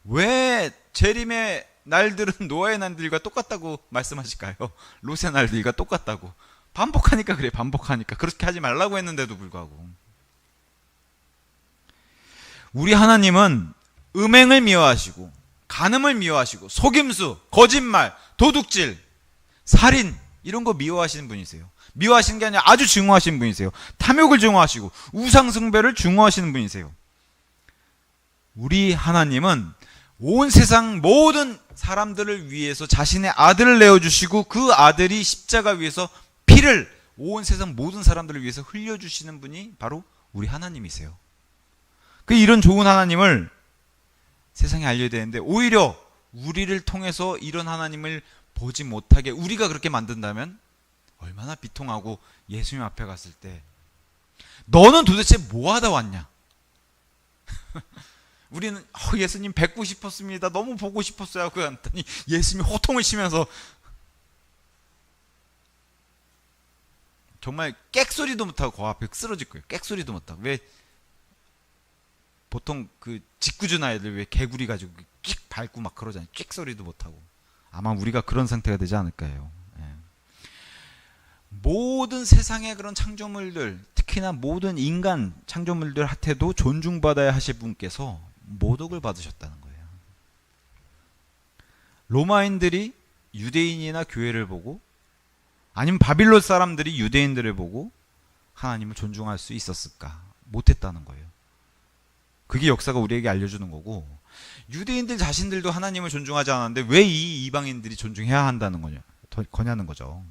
왜 재림의 날들은 노아의 날들과 똑같다고 말씀하실까요? 롯의 날들과 똑같다고. 반복하니까 그래. 반복하니까. 그렇게 하지 말라고 했는데도 불구하고. 우리 하나님은 음행을 미워하시고 간음을 미워하시고 속임수, 거짓말, 도둑질, 살인 이런 거 미워하시는 분이세요. 미워하시는 게 아니라 아주 증오하시는 분이세요. 탐욕을 증오하시고 우상숭배를 증오하시는 분이세요. 우리 하나님은 온 세상 모든 사람들을 위해서 자신의 아들을 내어주시고 그 아들이 십자가 위에서 피를 온 세상 모든 사람들을 위해서 흘려주시는 분이 바로 우리 하나님이세요. 이런 좋은 하나님을 세상에 알려야 되는데 오히려 우리를 통해서 이런 하나님을 보지 못하게 우리가 그렇게 만든다면 얼마나 비통하고 예수님 앞에 갔을 때 너는 도대체 뭐 하다 왔냐? 우리는 예수님 뵙고 싶었습니다. 너무 보고 싶었어요. 하고 했더니 예수님이 호통을 치면서 정말 객소리도 못하고 그 앞에 쓰러질 거예요. 객소리도 못하고. 왜 보통 그 짓궂은 아이들 왜 개구리 가지고 끽 밟고 막 그러잖아요. 끽 소리도 못하고. 아마 우리가 그런 상태가 되지 않을까요? 예. 모든 세상의 그런 창조물들, 특히나 모든 인간 창조물들한테도 존중받아야 하실 분께서 모독을 받으셨다는 거예요. 로마인들이 유대인이나 교회를 보고 아니면 바빌론 사람들이 유대인들을 보고 하나님을 존중할 수 있었을까? 못했다는 거예요. 그게 역사가 우리에게 알려주는 거고, 유대인들 자신들도 하나님을 존중하지 않았는데 왜 이 이방인들이 존중해야 한다는 거냐는 거죠.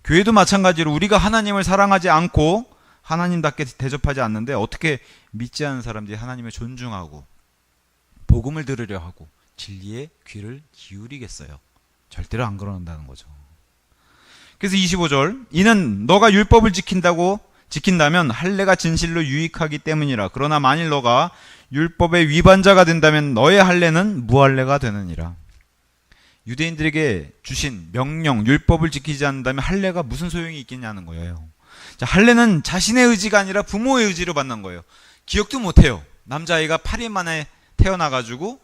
교회도 마찬가지로 우리가 하나님을 사랑하지 않고 하나님답게 대접하지 않는데 어떻게 믿지 않는 사람들이 하나님을 존중하고 복음을 들으려 하고 진리에 귀를 기울이겠어요? 절대로 안 그런다는 거죠. 그래서 25절, 이는 너가 율법을 지킨다면 할례가 진실로 유익하기 때문이라. 그러나 만일 너가 율법의 위반자가 된다면 너의 할례는 무할례가 되느니라. 유대인들에게 주신 명령, 율법을 지키지 않는다면 할례가 무슨 소용이 있겠냐는 거예요. 자, 할례는 자신의 의지가 아니라 부모의 의지로 받는 거예요. 기억도 못해요. 남자아이가 8일 만에 태어나가지고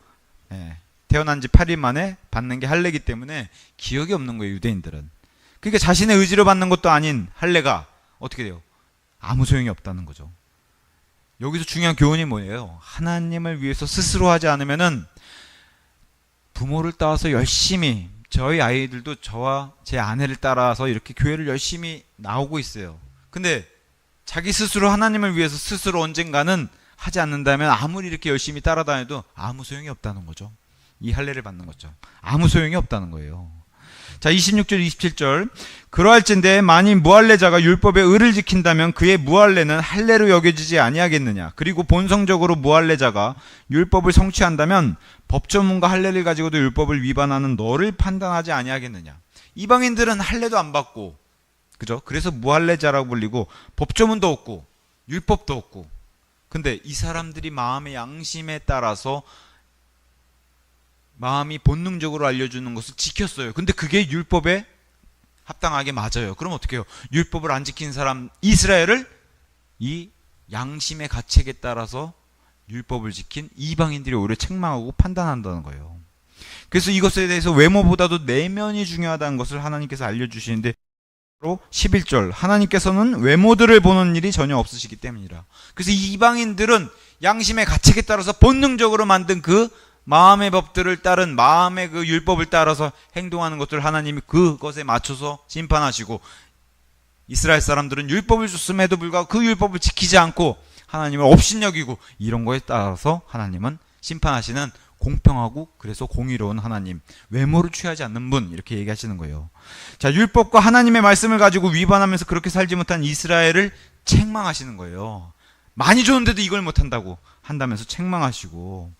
태어난 지 8일 만에 받는 게 할례이기 때문에 기억이 없는 거예요, 유대인들은. 그러니까 자신의 의지로 받는 것도 아닌 할례가 어떻게 돼요? 아무 소용이 없다는 거죠. 여기서 중요한 교훈이 뭐예요? 하나님을 위해서 스스로 하지 않으면은 부모를 따라서 열심히, 저희 아이들도 저와 제 아내를 따라서 이렇게 교회를 열심히 나오고 있어요. 근데 자기 스스로 하나님을 위해서 스스로 언젠가는 하지 않는다면 아무리 이렇게 열심히 따라다녀도 아무 소용이 없다는 거죠. 이 할례를 받는 거죠. 아무 소용이 없다는 거예요. 자, 26절 27절, 그러할진대 만일 무할례자가 율법의 의를 지킨다면 그의 무할례는 할례로 여겨지지 아니하겠느냐. 그리고 본성적으로 무할례자가 율법을 성취한다면 법조문과 할례를 가지고도 율법을 위반하는 너를 판단하지 아니하겠느냐. 이방인들은 할례도 안 받고, 그죠? 그래서 무할례자라고 불리고 법조문도 없고 율법도 없고. 근데 이 사람들이 마음의 양심에 따라서 마음이 본능적으로 알려주는 것을 지켰어요. 근데 그게 율법에 합당하게 맞아요. 그럼 어떻게 해요? 율법을 안 지킨 사람 이스라엘을 이 양심의 가책에 따라서 율법을 지킨 이방인들이 오히려 책망하고 판단한다는 거예요. 그래서 이것에 대해서 외모보다도 내면이 중요하다는 것을 하나님께서 알려주시는데, 바로 11절, 하나님께서는 외모들을 보는 일이 전혀 없으시기 때문이라. 그래서 이방인들은 양심의 가책에 따라서 본능적으로 만든 그 마음의 법들을 따른 마음의 그 율법을 따라서 행동하는 것들 하나님이 그것에 맞춰서 심판하시고, 이스라엘 사람들은 율법을 줬음에도 불구하고 그 율법을 지키지 않고 하나님을 업신여기고 이런 거에 따라서 하나님은 심판하시는 공평하고 그래서 공의로운 하나님, 외모를 취하지 않는 분, 이렇게 얘기하시는 거예요. 자, 율법과 하나님의 말씀을 가지고 위반하면서 그렇게 살지 못한 이스라엘을 책망하시는 거예요. 많이 줬는데도 이걸 못한다고 한다면서 책망하시고,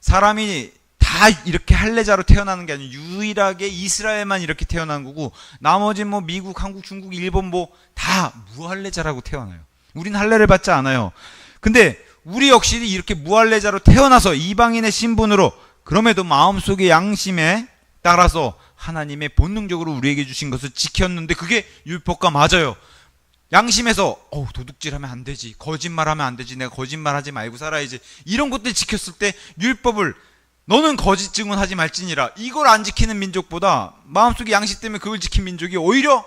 사람이 다 이렇게 할례자로 태어나는 게 아니고 유일하게 이스라엘만 이렇게 태어난 거고, 나머지 뭐 미국, 한국, 중국, 일본 뭐 다 무할례자라고 태어나요. 우린 할례를 받지 않아요. 근데 우리 역시 이렇게 무할례자로 태어나서 이방인의 신분으로, 그럼에도 마음속의 양심에 따라서 하나님의 본능적으로 우리에게 주신 것을 지켰는데 그게 율법과 맞아요. 양심에서 도둑질하면 안 되지, 거짓말하면 안 되지, 내가 거짓말하지 말고 살아야지, 이런 것들 지켰을 때 율법을 너는 거짓 증언하지 말지니라, 이걸 안 지키는 민족보다 마음속의 양심 때문에 그걸 지킨 민족이 오히려,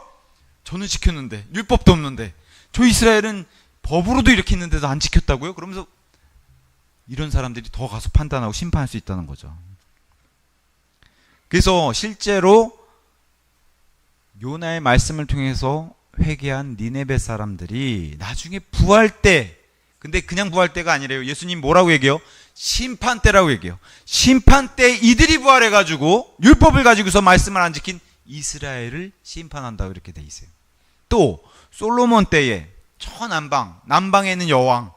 저는 지켰는데 율법도 없는데 저 이스라엘은 법으로도 이렇게 했는데도 안 지켰다고요? 그러면서 이런 사람들이 더 가서 판단하고 심판할 수 있다는 거죠. 그래서 실제로 요나의 말씀을 통해서 회개한 니네베 사람들이 나중에 부활 때, 근데 그냥 부활 때가 아니래요. 예수님 뭐라고 얘기해요? 심판 때라고 얘기해요. 심판 때 이들이 부활해가지고 율법을 가지고서 말씀을 안 지킨 이스라엘을 심판한다고 이렇게 돼 있어요. 또 솔로몬 때에 남방에 있는 여왕,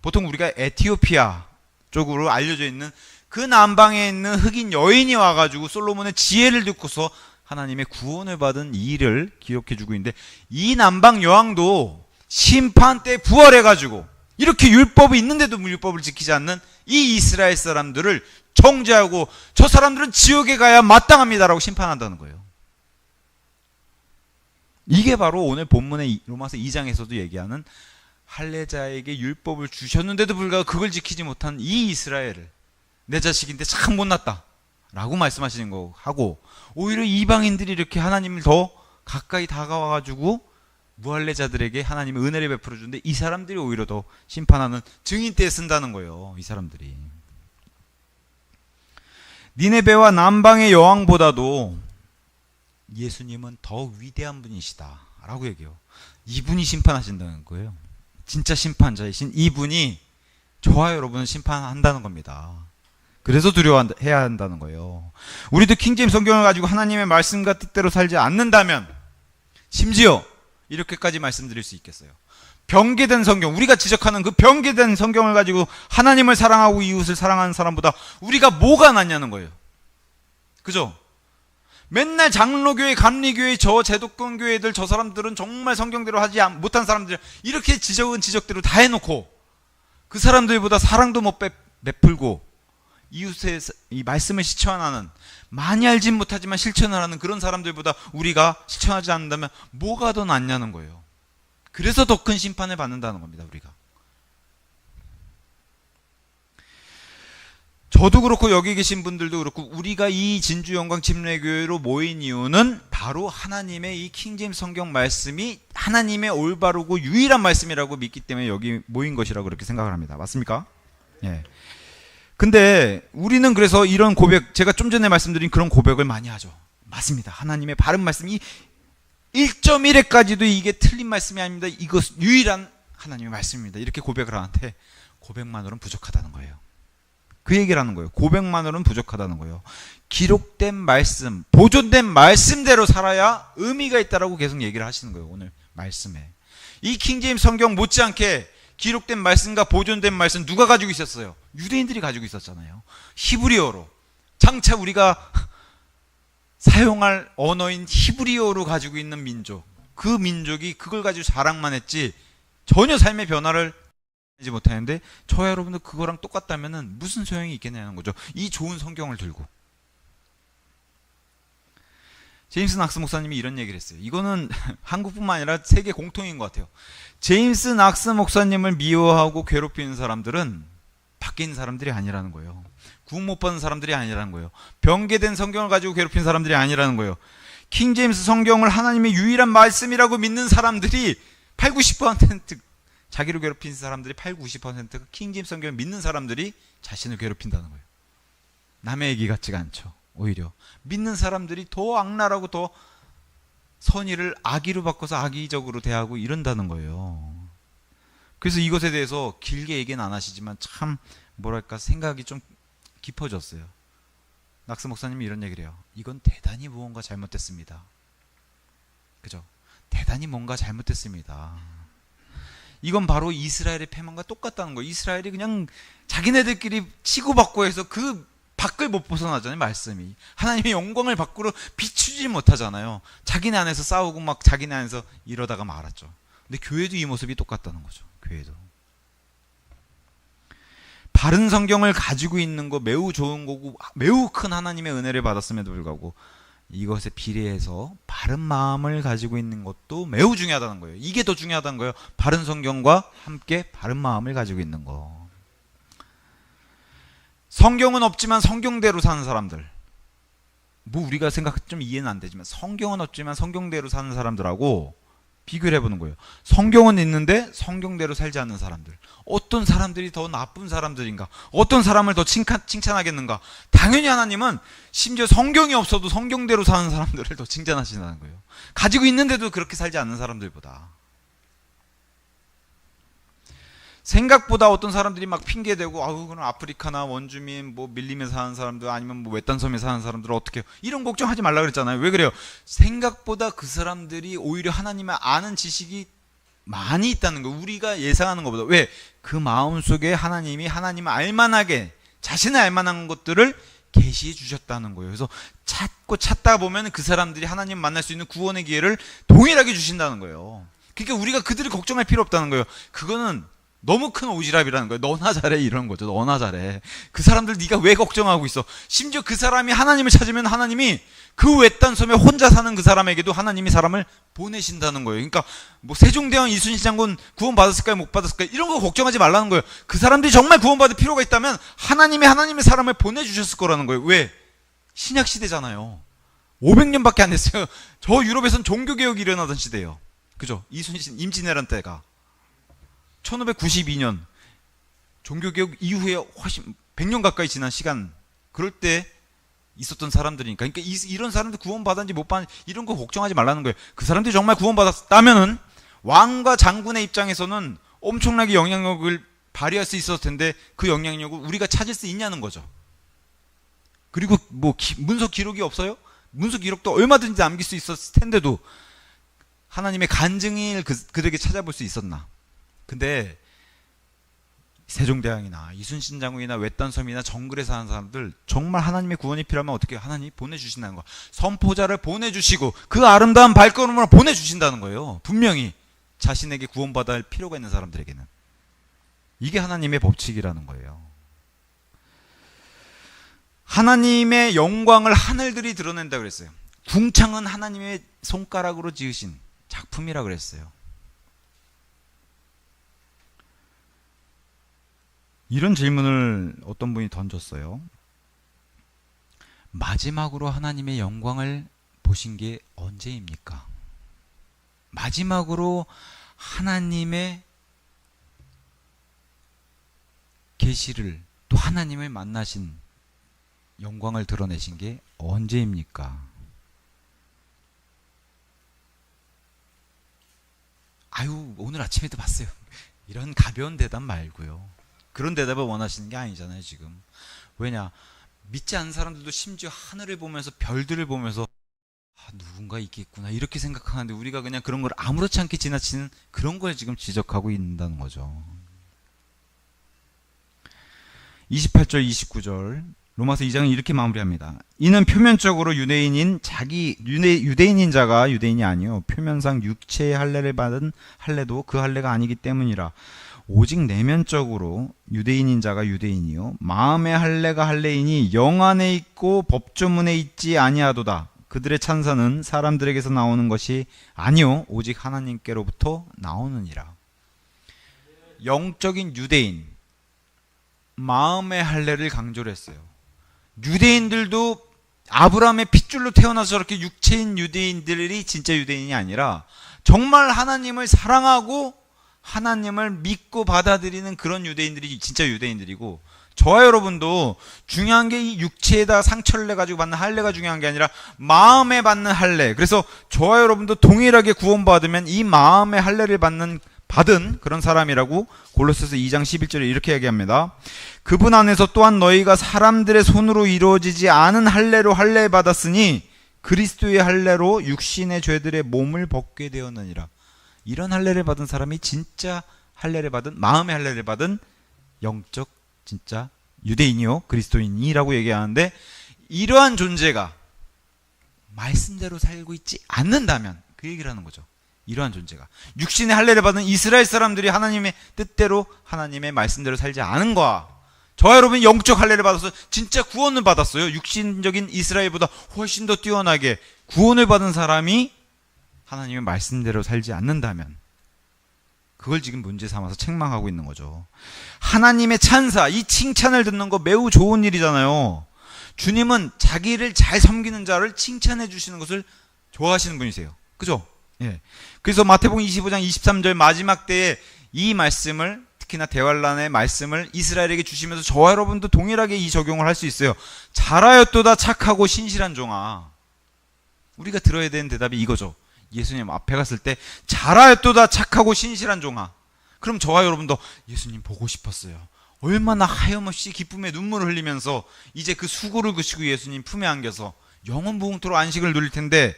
보통 우리가 에티오피아 쪽으로 알려져 있는 그 남방에 있는 흑인 여인이 와가지고 솔로몬의 지혜를 듣고서 하나님의 구원을 받은 이 일을 기록해주고 있는데, 이 남방 여왕도 심판 때 부활해가지고 이렇게 율법이 있는데도 율법을 지키지 않는 이 이스라엘 사람들을 정죄하고 저 사람들은 지옥에 가야 마땅합니다라고 심판한다는 거예요. 이게 바로 오늘 본문의 로마서 2장에서도 얘기하는 할례자에게 율법을 주셨는데도 불구하고 그걸 지키지 못한 이 이스라엘을 내 자식인데 참 못났다 라고 말씀하시는 거 하고, 오히려 이방인들이 이렇게 하나님을 더 가까이 다가와가지고 무할례자들에게 하나님의 은혜를 베풀어 주는데 이 사람들이 오히려 더 심판하는 증인 때에 쓴다는 거예요. 이 사람들이. 니네베와 남방의 여왕보다도 예수님은 더 위대한 분이시다 라고 얘기해요. 이분이 심판하신다는 거예요. 진짜 심판자이신 이분이 저와 여러분을 심판한다는 겁니다. 그래서 두려워해야 한다는 거예요. 우리도 킹제임스 성경을 가지고 하나님의 말씀과 뜻대로 살지 않는다면 심지어 이렇게까지 말씀드릴 수 있겠어요. 변개된 성경, 우리가 지적하는 그 변개된 성경을 가지고 하나님을 사랑하고 이웃을 사랑하는 사람보다 우리가 뭐가 낫냐는 거예요. 그죠? 맨날 장로교회, 감리교회, 저 제도권 교회들, 저 사람들은 정말 성경대로 하지 못한 사람들, 이렇게 지적은 지적대로 다 해놓고 그 사람들보다 사랑도 못 베풀고 이웃의 이 말씀을 실천하는, 많이 알진 못하지만 실천을 하는 그런 사람들보다 우리가 실천하지 않는다면 뭐가 더 낫냐는 거예요. 그래서 더 큰 심판을 받는다는 겁니다. 우리가. 저도 그렇고 여기 계신 분들도 그렇고 우리가 이 진주영광 침례교회로 모인 이유는 바로 하나님의 이 킹제임스 성경 말씀이 하나님의 올바르고 유일한 말씀이라고 믿기 때문에 여기 모인 것이라고 그렇게 생각을 합니다. 맞습니까? 예. 근데 우리는 그래서 이런 고백, 제가 좀 전에 말씀드린 그런 고백을 많이 하죠. 맞습니다. 하나님의 바른 말씀이 1.1회까지도 이게 틀린 말씀이 아닙니다. 이것 유일한 하나님의 말씀입니다. 이렇게 고백을 하는데 고백만으로는 부족하다는 거예요. 그 얘기를 하는 거예요. 고백만으로는 부족하다는 거예요. 기록된 말씀, 보존된 말씀대로 살아야 의미가 있다라고 계속 얘기를 하시는 거예요. 오늘 말씀에. 이 킹제임스 성경 못지않게 기록된 말씀과 보존된 말씀 누가 가지고 있었어요? 유대인들이 가지고 있었잖아요. 히브리어로. 장차 우리가 사용할 언어인 히브리어로 가지고 있는 민족. 그 민족이 그걸 가지고 자랑만 했지 전혀 삶의 변화를 하지 못하는데 저와 여러분도 그거랑 똑같다면 무슨 소용이 있겠냐는 거죠. 이 좋은 성경을 들고. 제임스 낙스 목사님이 이런 얘기를 했어요. 이거는 한국뿐만 아니라 세계 공통인 것 같아요. 제임스 낙스 목사님을 미워하고 괴롭히는 사람들은 밖에 있는 사람들이 아니라는 거예요. 구원 못 받은 사람들이 아니라는 거예요. 변개된 성경을 가지고 괴롭힌 사람들이 아니라는 거예요. 킹제임스 성경을 하나님의 유일한 말씀이라고 믿는 사람들이 80-90% 자기를 괴롭힌 사람들이 80-90%가 킹제임스 성경을 믿는 사람들이 자신을 괴롭힌다는 거예요. 남의 얘기 같지가 않죠. 오히려 믿는 사람들이 더 악랄하고 더 선의를 악의로 바꿔서 악의적으로 대하고 이런다는 거예요. 그래서 이것에 대해서 길게 얘기는 안 하시지만 참 뭐랄까 생각이 좀 깊어졌어요. 낙스 목사님이 이런 얘기를 해요. 이건 대단히 무언가 잘못됐습니다. 그죠? 대단히 뭔가 잘못됐습니다. 이건 바로 이스라엘의 패망과 똑같다는 거예요. 이스라엘이 그냥 자기네들끼리 치고받고 해서 그 밖을 못 벗어나잖아요. 말씀이 하나님의 영광을 밖으로 비추지 못하잖아요. 자기네 안에서 싸우고 막 자기네 안에서 이러다가 말았죠. 근데 교회도 이 모습이 똑같다는 거죠. 교회도 바른 성경을 가지고 있는 거 매우 좋은 거고 매우 큰 하나님의 은혜를 받았음에도 불구하고 이것에 비례해서 바른 마음을 가지고 있는 것도 매우 중요하다는 거예요. 이게 더 중요하다는 거예요. 바른 성경과 함께 바른 마음을 가지고 있는 거. 성경은 없지만 성경대로 사는 사람들, 뭐 우리가 생각 좀 이해는 안 되지만 성경은 없지만 성경대로 사는 사람들하고 비교를 해보는 거예요. 성경은 있는데 성경대로 살지 않는 사람들, 어떤 사람들이 더 나쁜 사람들인가, 어떤 사람을 더 칭찬하겠는가. 당연히 하나님은 심지어 성경이 없어도 성경대로 사는 사람들을 더 칭찬하신다는 거예요. 가지고 있는데도 그렇게 살지 않는 사람들보다. 생각보다 어떤 사람들이 막 핑계대고 아우 그럼 아프리카나 원주민 뭐 밀림에 사는 사람들 아니면 뭐 외딴 섬에 사는 사람들은 어떻게 해요? 이런 걱정하지 말라 그랬잖아요. 왜 그래요? 생각보다 그 사람들이 오히려 하나님을 아는 지식이 많이 있다는 거예요. 우리가 예상하는 것보다. 왜? 그 마음속에 하나님이 하나님을 알만하게 자신을 알만한 것들을 계시해 주셨다는 거예요. 그래서 찾다 보면 그 사람들이 하나님 만날 수 있는 구원의 기회를 동일하게 주신다는 거예요. 그러니까 우리가 그들을 걱정할 필요 없다는 거예요. 그거는 너무 큰 오지랖이라는 거예요. 너나 잘해 이런 거죠. 너나 잘해. 그 사람들 네가 왜 걱정하고 있어? 심지어 그 사람이 하나님을 찾으면 하나님이 그 외딴 섬에 혼자 사는 그 사람에게도 하나님이 사람을 보내신다는 거예요. 그러니까 뭐 세종대왕 이순신 장군 구원 받았을까요? 못 받았을까요? 이런 거 걱정하지 말라는 거예요. 그 사람들이 정말 구원받을 필요가 있다면 하나님의 사람을 보내주셨을 거라는 거예요. 왜? 신약 시대잖아요. 500년밖에 안 됐어요. 저 유럽에선 종교개혁이 일어나던 시대예요. 그죠? 이순신 임진왜란 때가 1592년 종교개혁 이후에 훨씬 100년 가까이 지난 시간, 그럴 때 있었던 사람들이니까. 그러니까 이런 사람들 구원받았는지 못 받는지 이런 거 걱정하지 말라는 거예요. 그 사람들이 정말 구원받았다면은 왕과 장군의 입장에서는 엄청나게 영향력을 발휘할 수 있었을 텐데 그 영향력을 우리가 찾을 수 있냐는 거죠. 그리고 뭐 문서 기록이 없어요? 문서 기록도 얼마든지 남길 수 있었을 텐데도 하나님의 간증을 그들에게 찾아볼 수 있었나? 근데 세종대왕이나 이순신 장군이나 외딴섬이나 정글에 사는 사람들 정말 하나님의 구원이 필요하면 어떻게 해요? 하나님이 보내주신다는 거야. 선포자를 보내주시고 그 아름다운 발걸음으로 보내주신다는 거예요. 분명히 자신에게 구원받아야 할 필요가 있는 사람들에게는. 이게 하나님의 법칙이라는 거예요. 하나님의 영광을 하늘들이 드러낸다 그랬어요. 궁창은 하나님의 손가락으로 지으신 작품이라 그랬어요. 이런 질문을 어떤 분이 던졌어요. 마지막으로 하나님의 영광을 보신 게 언제입니까? 마지막으로 하나님의 계시를 또 하나님을 만나신 영광을 드러내신 게 언제입니까? 아유, 오늘 아침에도 봤어요. 이런 가벼운 대답 말고요. 그런 대답을 원하시는 게 아니잖아요, 지금. 왜냐? 믿지 않는 사람들도 심지어 하늘을 보면서 별들을 보면서 누군가 있겠구나 이렇게 생각하는데 우리가 그냥 그런 걸 아무렇지 않게 지나치는 그런 걸 지금 지적하고 있다는 거죠. 28절 29절 로마서 2장은 이렇게 마무리합니다. 이는 표면적으로 유대인인 자가 유대인이 아니요 표면상 육체의 할례를 받은 할례도 그 할례가 아니기 때문이라. 오직 내면적으로 유대인인 자가 유대인이요 마음의 할례가 할례이니 영 안에 있고 법조문에 있지 아니하도다. 그들의 찬사는 사람들에게서 나오는 것이 아니요 오직 하나님께로부터 나오느니라. 영적인 유대인, 마음의 할례를 강조를 했어요. 유대인들도 아브라함의 핏줄로 태어나서 저렇게 육체인 유대인들이 진짜 유대인이 아니라 정말 하나님을 사랑하고 하나님을 믿고 받아들이는 그런 유대인들이 진짜 유대인들이고, 저와 여러분도 중요한 게 이 육체에다 상처를 내가지고 받는 할례가 중요한 게 아니라 마음에 받는 할례. 그래서 저와 여러분도 동일하게 구원받으면 이 마음의 할례를 받은 그런 사람이라고 골로새서 2장 11절에 이렇게 얘기합니다. 그분 안에서 또한 너희가 사람들의 손으로 이루어지지 않은 할례로 할례 받았으니 그리스도의 할례로 육신의 죄들의 몸을 벗게 되었느니라. 이런 할례를 받은 사람이 진짜 할례를 받은, 마음의 할례를 받은 영적 진짜 유대인이요 그리스도인이라고 얘기하는데, 이러한 존재가 말씀대로 살고 있지 않는다면 그 얘기를 하는 거죠. 이러한 존재가 육신의 할례를 받은 이스라엘 사람들이 하나님의 뜻대로 하나님의 말씀대로 살지 않은 거야. 저와 여러분이 영적 할례를 받아서 진짜 구원을 받았어요. 육신적인 이스라엘보다 훨씬 더 뛰어나게 구원을 받은 사람이 하나님의 말씀대로 살지 않는다면 그걸 지금 문제 삼아서 책망하고 있는 거죠. 하나님의 찬사, 이 칭찬을 듣는 거 매우 좋은 일이잖아요. 주님은 자기를 잘 섬기는 자를 칭찬해 주시는 것을 좋아하시는 분이세요. 그죠? 예. 그래서 마태복음 25장 23절 마지막 때에 이 말씀을, 특히나 대환란의 말씀을 이스라엘에게 주시면서 저와 여러분도 동일하게 이 적용을 할 수 있어요. 잘하였도다 착하고 신실한 종아. 우리가 들어야 되는 대답이 이거죠. 예수님 앞에 갔을 때 잘하였도다 착하고 신실한 종아. 그럼 저와 여러분도 예수님 보고 싶었어요. 얼마나 하염없이 기쁨의 눈물을 흘리면서 이제 그 수고를 그치고 예수님 품에 안겨서 영원부흥토록 안식을 누릴 텐데,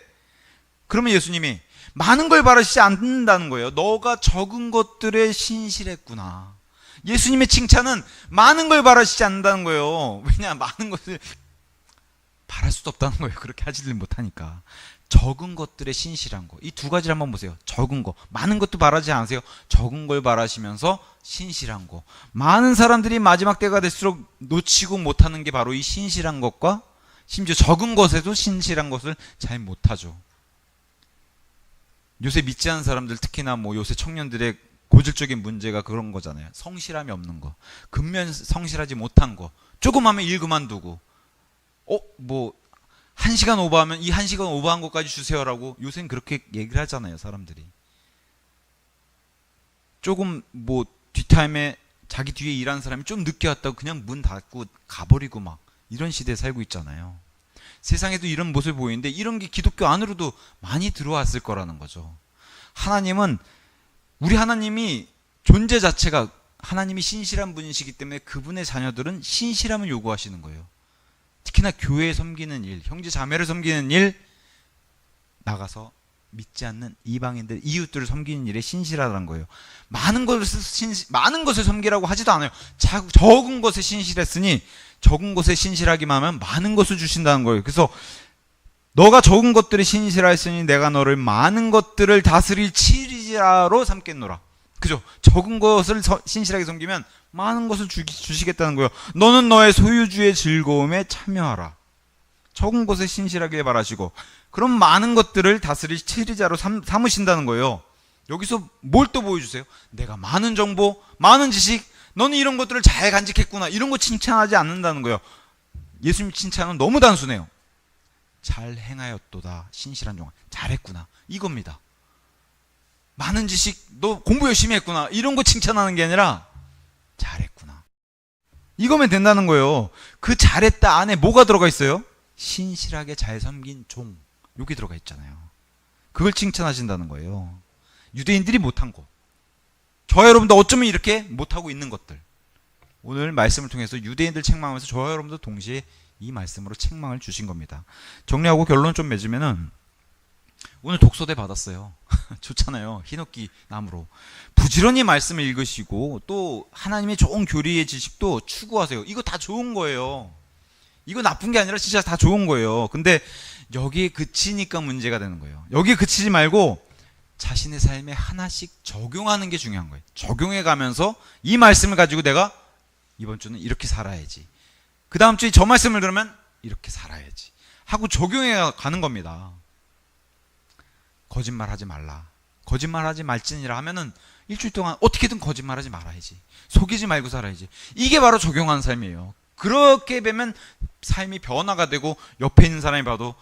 그러면 예수님이 많은 걸 바라시지 않는다는 거예요. 너가 적은 것들에 신실했구나. 예수님의 칭찬은 많은 걸 바라시지 않는다는 거예요. 왜냐, 많은 것을 바랄 수도 없다는 거예요. 그렇게 하지를 못하니까. 적은 것들에 신실한 거. 이 두 가지를 한번 보세요. 적은 거. 많은 것도 바라지 않으세요. 적은 걸 바라시면서 신실한 거. 많은 사람들이 마지막 때가 될수록 놓치고 못하는 게 바로 이 신실한 것과, 심지어 적은 것에도 신실한 것을 잘 못하죠. 요새 믿지 않는 사람들, 특히나 뭐 요새 청년들의 고질적인 문제가 그런 거잖아요. 성실함이 없는 거. 근면 성실하지 못한 거. 조금 하면 일 그만두고, 뭐 1시간 오버하면 이 1시간 오버한 것까지 주세요라고 요새는 그렇게 얘기를 하잖아요, 사람들이. 조금 뭐 뒷타임에 자기 뒤에 일하는 사람이 좀 늦게 왔다고 그냥 문 닫고 가버리고 막 이런 시대에 살고 있잖아요. 세상에도 이런 모습을 보이는데 이런 게 기독교 안으로도 많이 들어왔을 거라는 거죠. 하나님은, 우리 하나님이 존재 자체가 하나님이 신실한 분이시기 때문에 그분의 자녀들은 신실함을 요구하시는 거예요. 특히나 교회에 섬기는 일, 형제 자매를 섬기는 일, 나가서 믿지 않는 이방인들, 이웃들을 섬기는 일에 신실하다는 거예요. 많은 것을 섬기라고 하지도 않아요. 적은 것에 신실했으니 적은 것에 신실하기만 하면 많은 것을 주신다는 거예요. 그래서 너가 적은 것들에 신실하였으니 내가 너를 많은 것들을 다스릴 치리자로 삼겠노라. 그죠? 적은 것을 신실하게 섬기면 많은 것을 주시겠다는 거예요. 너는 너의 소유주의 즐거움에 참여하라. 적은 것에 신실하게 바라시고, 그럼 많은 것들을 다스릴 치리자로 삼으신다는 거예요. 여기서 뭘 또 보여주세요? 내가 많은 정보, 많은 지식, 너는 이런 것들을 잘 간직했구나, 이런 거 칭찬하지 않는다는 거예요. 예수님 칭찬은 너무 단순해요. 잘 행하였도다, 신실한 종아, 잘했구나, 이겁니다. 많은 지식, 너 공부 열심히 했구나, 이런 거 칭찬하는 게 아니라 잘했구나, 이거면 된다는 거예요. 그 잘했다 안에 뭐가 들어가 있어요? 신실하게 잘 섬긴 종, 여기 들어가 있잖아요. 그걸 칭찬하신다는 거예요. 유대인들이 못한 거, 저와 여러분도 어쩌면 이렇게 못하고 있는 것들, 오늘 말씀을 통해서 유대인들 책망하면서 저와 여러분도 동시에 이 말씀으로 책망을 주신 겁니다. 정리하고 결론 좀 맺으면은, 오늘 독서대 받았어요. 좋잖아요. 히노키 나무로 부지런히 말씀을 읽으시고 또 하나님의 좋은 교리의 지식도 추구하세요. 이거 다 좋은 거예요. 이거 나쁜 게 아니라 진짜 다 좋은 거예요. 근데 여기에 그치니까 문제가 되는 거예요. 여기에 그치지 말고 자신의 삶에 하나씩 적용하는 게 중요한 거예요. 적용해 가면서 이 말씀을 가지고 내가 이번 주는 이렇게 살아야지, 그 다음 주에 저 말씀을 들으면 이렇게 살아야지 하고 적용해 가는 겁니다. 거짓말하지 말라, 거짓말하지 말지니라 하면은 일주일 동안 어떻게든 거짓말하지 말아야지, 속이지 말고 살아야지. 이게 바로 적용하는 삶이에요. 그렇게 되면 삶이 변화가 되고 옆에 있는 사람이 봐도,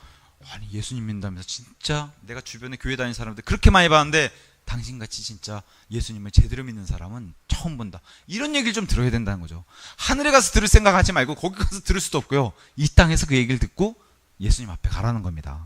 아니 예수님 믿는다면서 진짜 내가 주변에 교회 다니는 사람들 그렇게 많이 봤는데 당신같이 진짜 예수님을 제대로 믿는 사람은 처음 본다, 이런 얘기를 좀 들어야 된다는 거죠. 하늘에 가서 들을 생각하지 말고 거기 가서 들을 수도 없고요, 이 땅에서 그 얘기를 듣고 예수님 앞에 가라는 겁니다.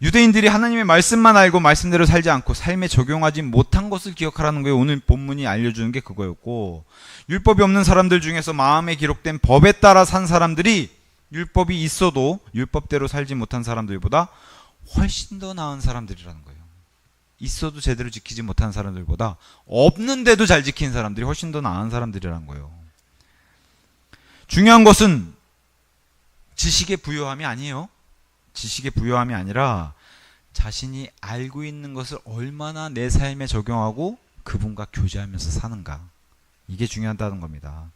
유대인들이 하나님의 말씀만 알고 말씀대로 살지 않고 삶에 적용하지 못한 것을 기억하라는 거예요. 오늘 본문이 알려주는 게 그거였고, 율법이 없는 사람들 중에서 마음에 기록된 법에 따라 산 사람들이 율법이 있어도 율법대로 살지 못한 사람들보다 훨씬 더 나은 사람들이라는 거예요. 있어도 제대로 지키지 못한 사람들보다 없는데도 잘 지킨 사람들이 훨씬 더 나은 사람들이라는 거예요. 중요한 것은 지식의 부요함이 아니에요. 지식의 부요함이 아니라 자신이 알고 있는 것을 얼마나 내 삶에 적용하고 그분과 교제하면서 사는가, 이게 중요하다는 겁니다.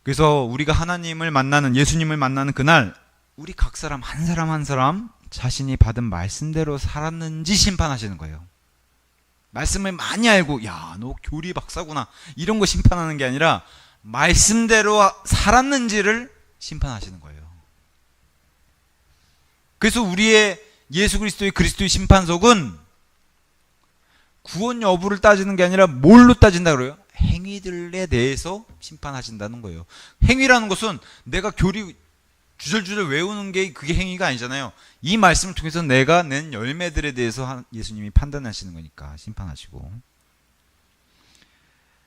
그래서 우리가 하나님을 만나는, 예수님을 만나는 그날 우리 각 사람 한 사람 한 사람 자신이 받은 말씀대로 살았는지 심판하시는 거예요. 말씀을 많이 알고 야 너 교리 박사구나 이런 거 심판하는 게 아니라 말씀대로 살았는지를 심판하시는 거예요. 그래서 우리의 예수 그리스도의 심판석은 구원 여부를 따지는 게 아니라 뭘로 따진다 그래요? 행위들에 대해서 심판하신다는 거예요. 행위라는 것은 내가 교리 주절주절 외우는 게 그게 행위가 아니잖아요. 이 말씀을 통해서 내가 낸 열매들에 대해서 예수님이 판단하시는 거니까 심판하시고.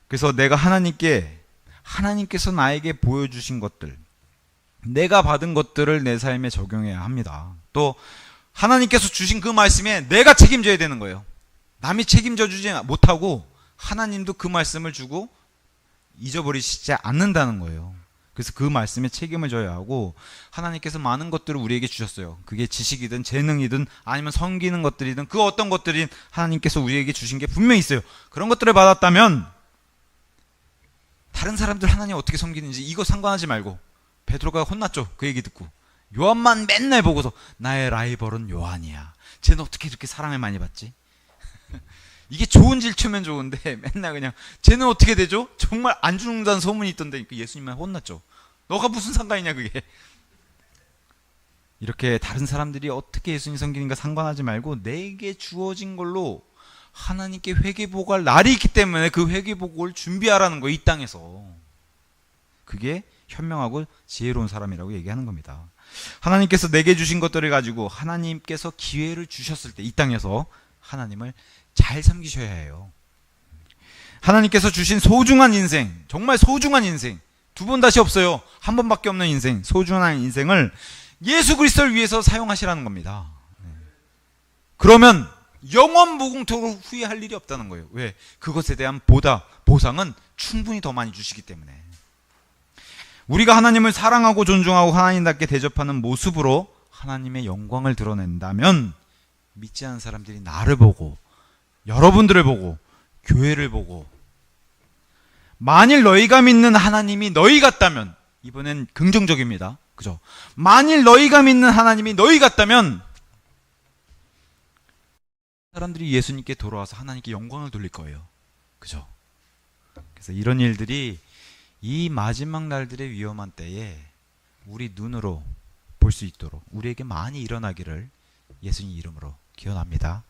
그래서 내가 하나님께서 나에게 보여주신 것들, 내가 받은 것들을 내 삶에 적용해야 합니다. 또 하나님께서 주신 그 말씀에 내가 책임져야 되는 거예요. 남이 책임져 주지 못하고 하나님도 그 말씀을 주고 잊어버리시지 않는다는 거예요. 그래서 그 말씀에 책임을 져야 하고, 하나님께서 많은 것들을 우리에게 주셨어요. 그게 지식이든 재능이든 아니면 섬기는 것들이든 그 어떤 것들이 하나님께서 우리에게 주신 게 분명히 있어요. 그런 것들을 받았다면 다른 사람들 하나님 어떻게 섬기는지 이거 상관하지 말고, 베드로가 혼났죠. 그 얘기 듣고. 요한만 맨날 보고서 나의 라이벌은 요한이야, 쟤는 어떻게 이렇게 사랑을 많이 받지? 이게 좋은 질투면 좋은데 맨날 그냥 쟤는 어떻게 되죠? 정말 안 죽는다는 소문이 있던데 예수님만 혼났죠. 너가 무슨 상관이냐 그게. 이렇게 다른 사람들이 어떻게 예수님 섬기는가 상관하지 말고 내게 주어진 걸로 하나님께 회개복할 날이 있기 때문에 그 회개복을 준비하라는 거예요. 이 땅에서. 그게 현명하고 지혜로운 사람이라고 얘기하는 겁니다. 하나님께서 내게 주신 것들을 가지고 하나님께서 기회를 주셨을 때 이 땅에서 하나님을 잘 섬기셔야 해요. 하나님께서 주신 소중한 인생, 정말 소중한 인생, 두 번 다시 없어요. 한 번밖에 없는 인생, 소중한 인생을 예수 그리스도를 위해서 사용하시라는 겁니다. 그러면 영원 무궁토록 후회할 일이 없다는 거예요. 왜? 그것에 대한 보상은 충분히 더 많이 주시기 때문에. 우리가 하나님을 사랑하고 존중하고 하나님답게 대접하는 모습으로 하나님의 영광을 드러낸다면 믿지 않는 사람들이 나를 보고, 여러분들을 보고, 교회를 보고, 만일 너희가 믿는 하나님이 너희 같다면, 이번엔 긍정적입니다. 그죠? 만일 너희가 믿는 하나님이 너희 같다면 사람들이 예수님께 돌아와서 하나님께 영광을 돌릴 거예요. 그죠? 그래서 이런 일들이 이 마지막 날들의 위험한 때에 우리 눈으로 볼 수 있도록 우리에게 많이 일어나기를 예수님 이름으로 기원합니다.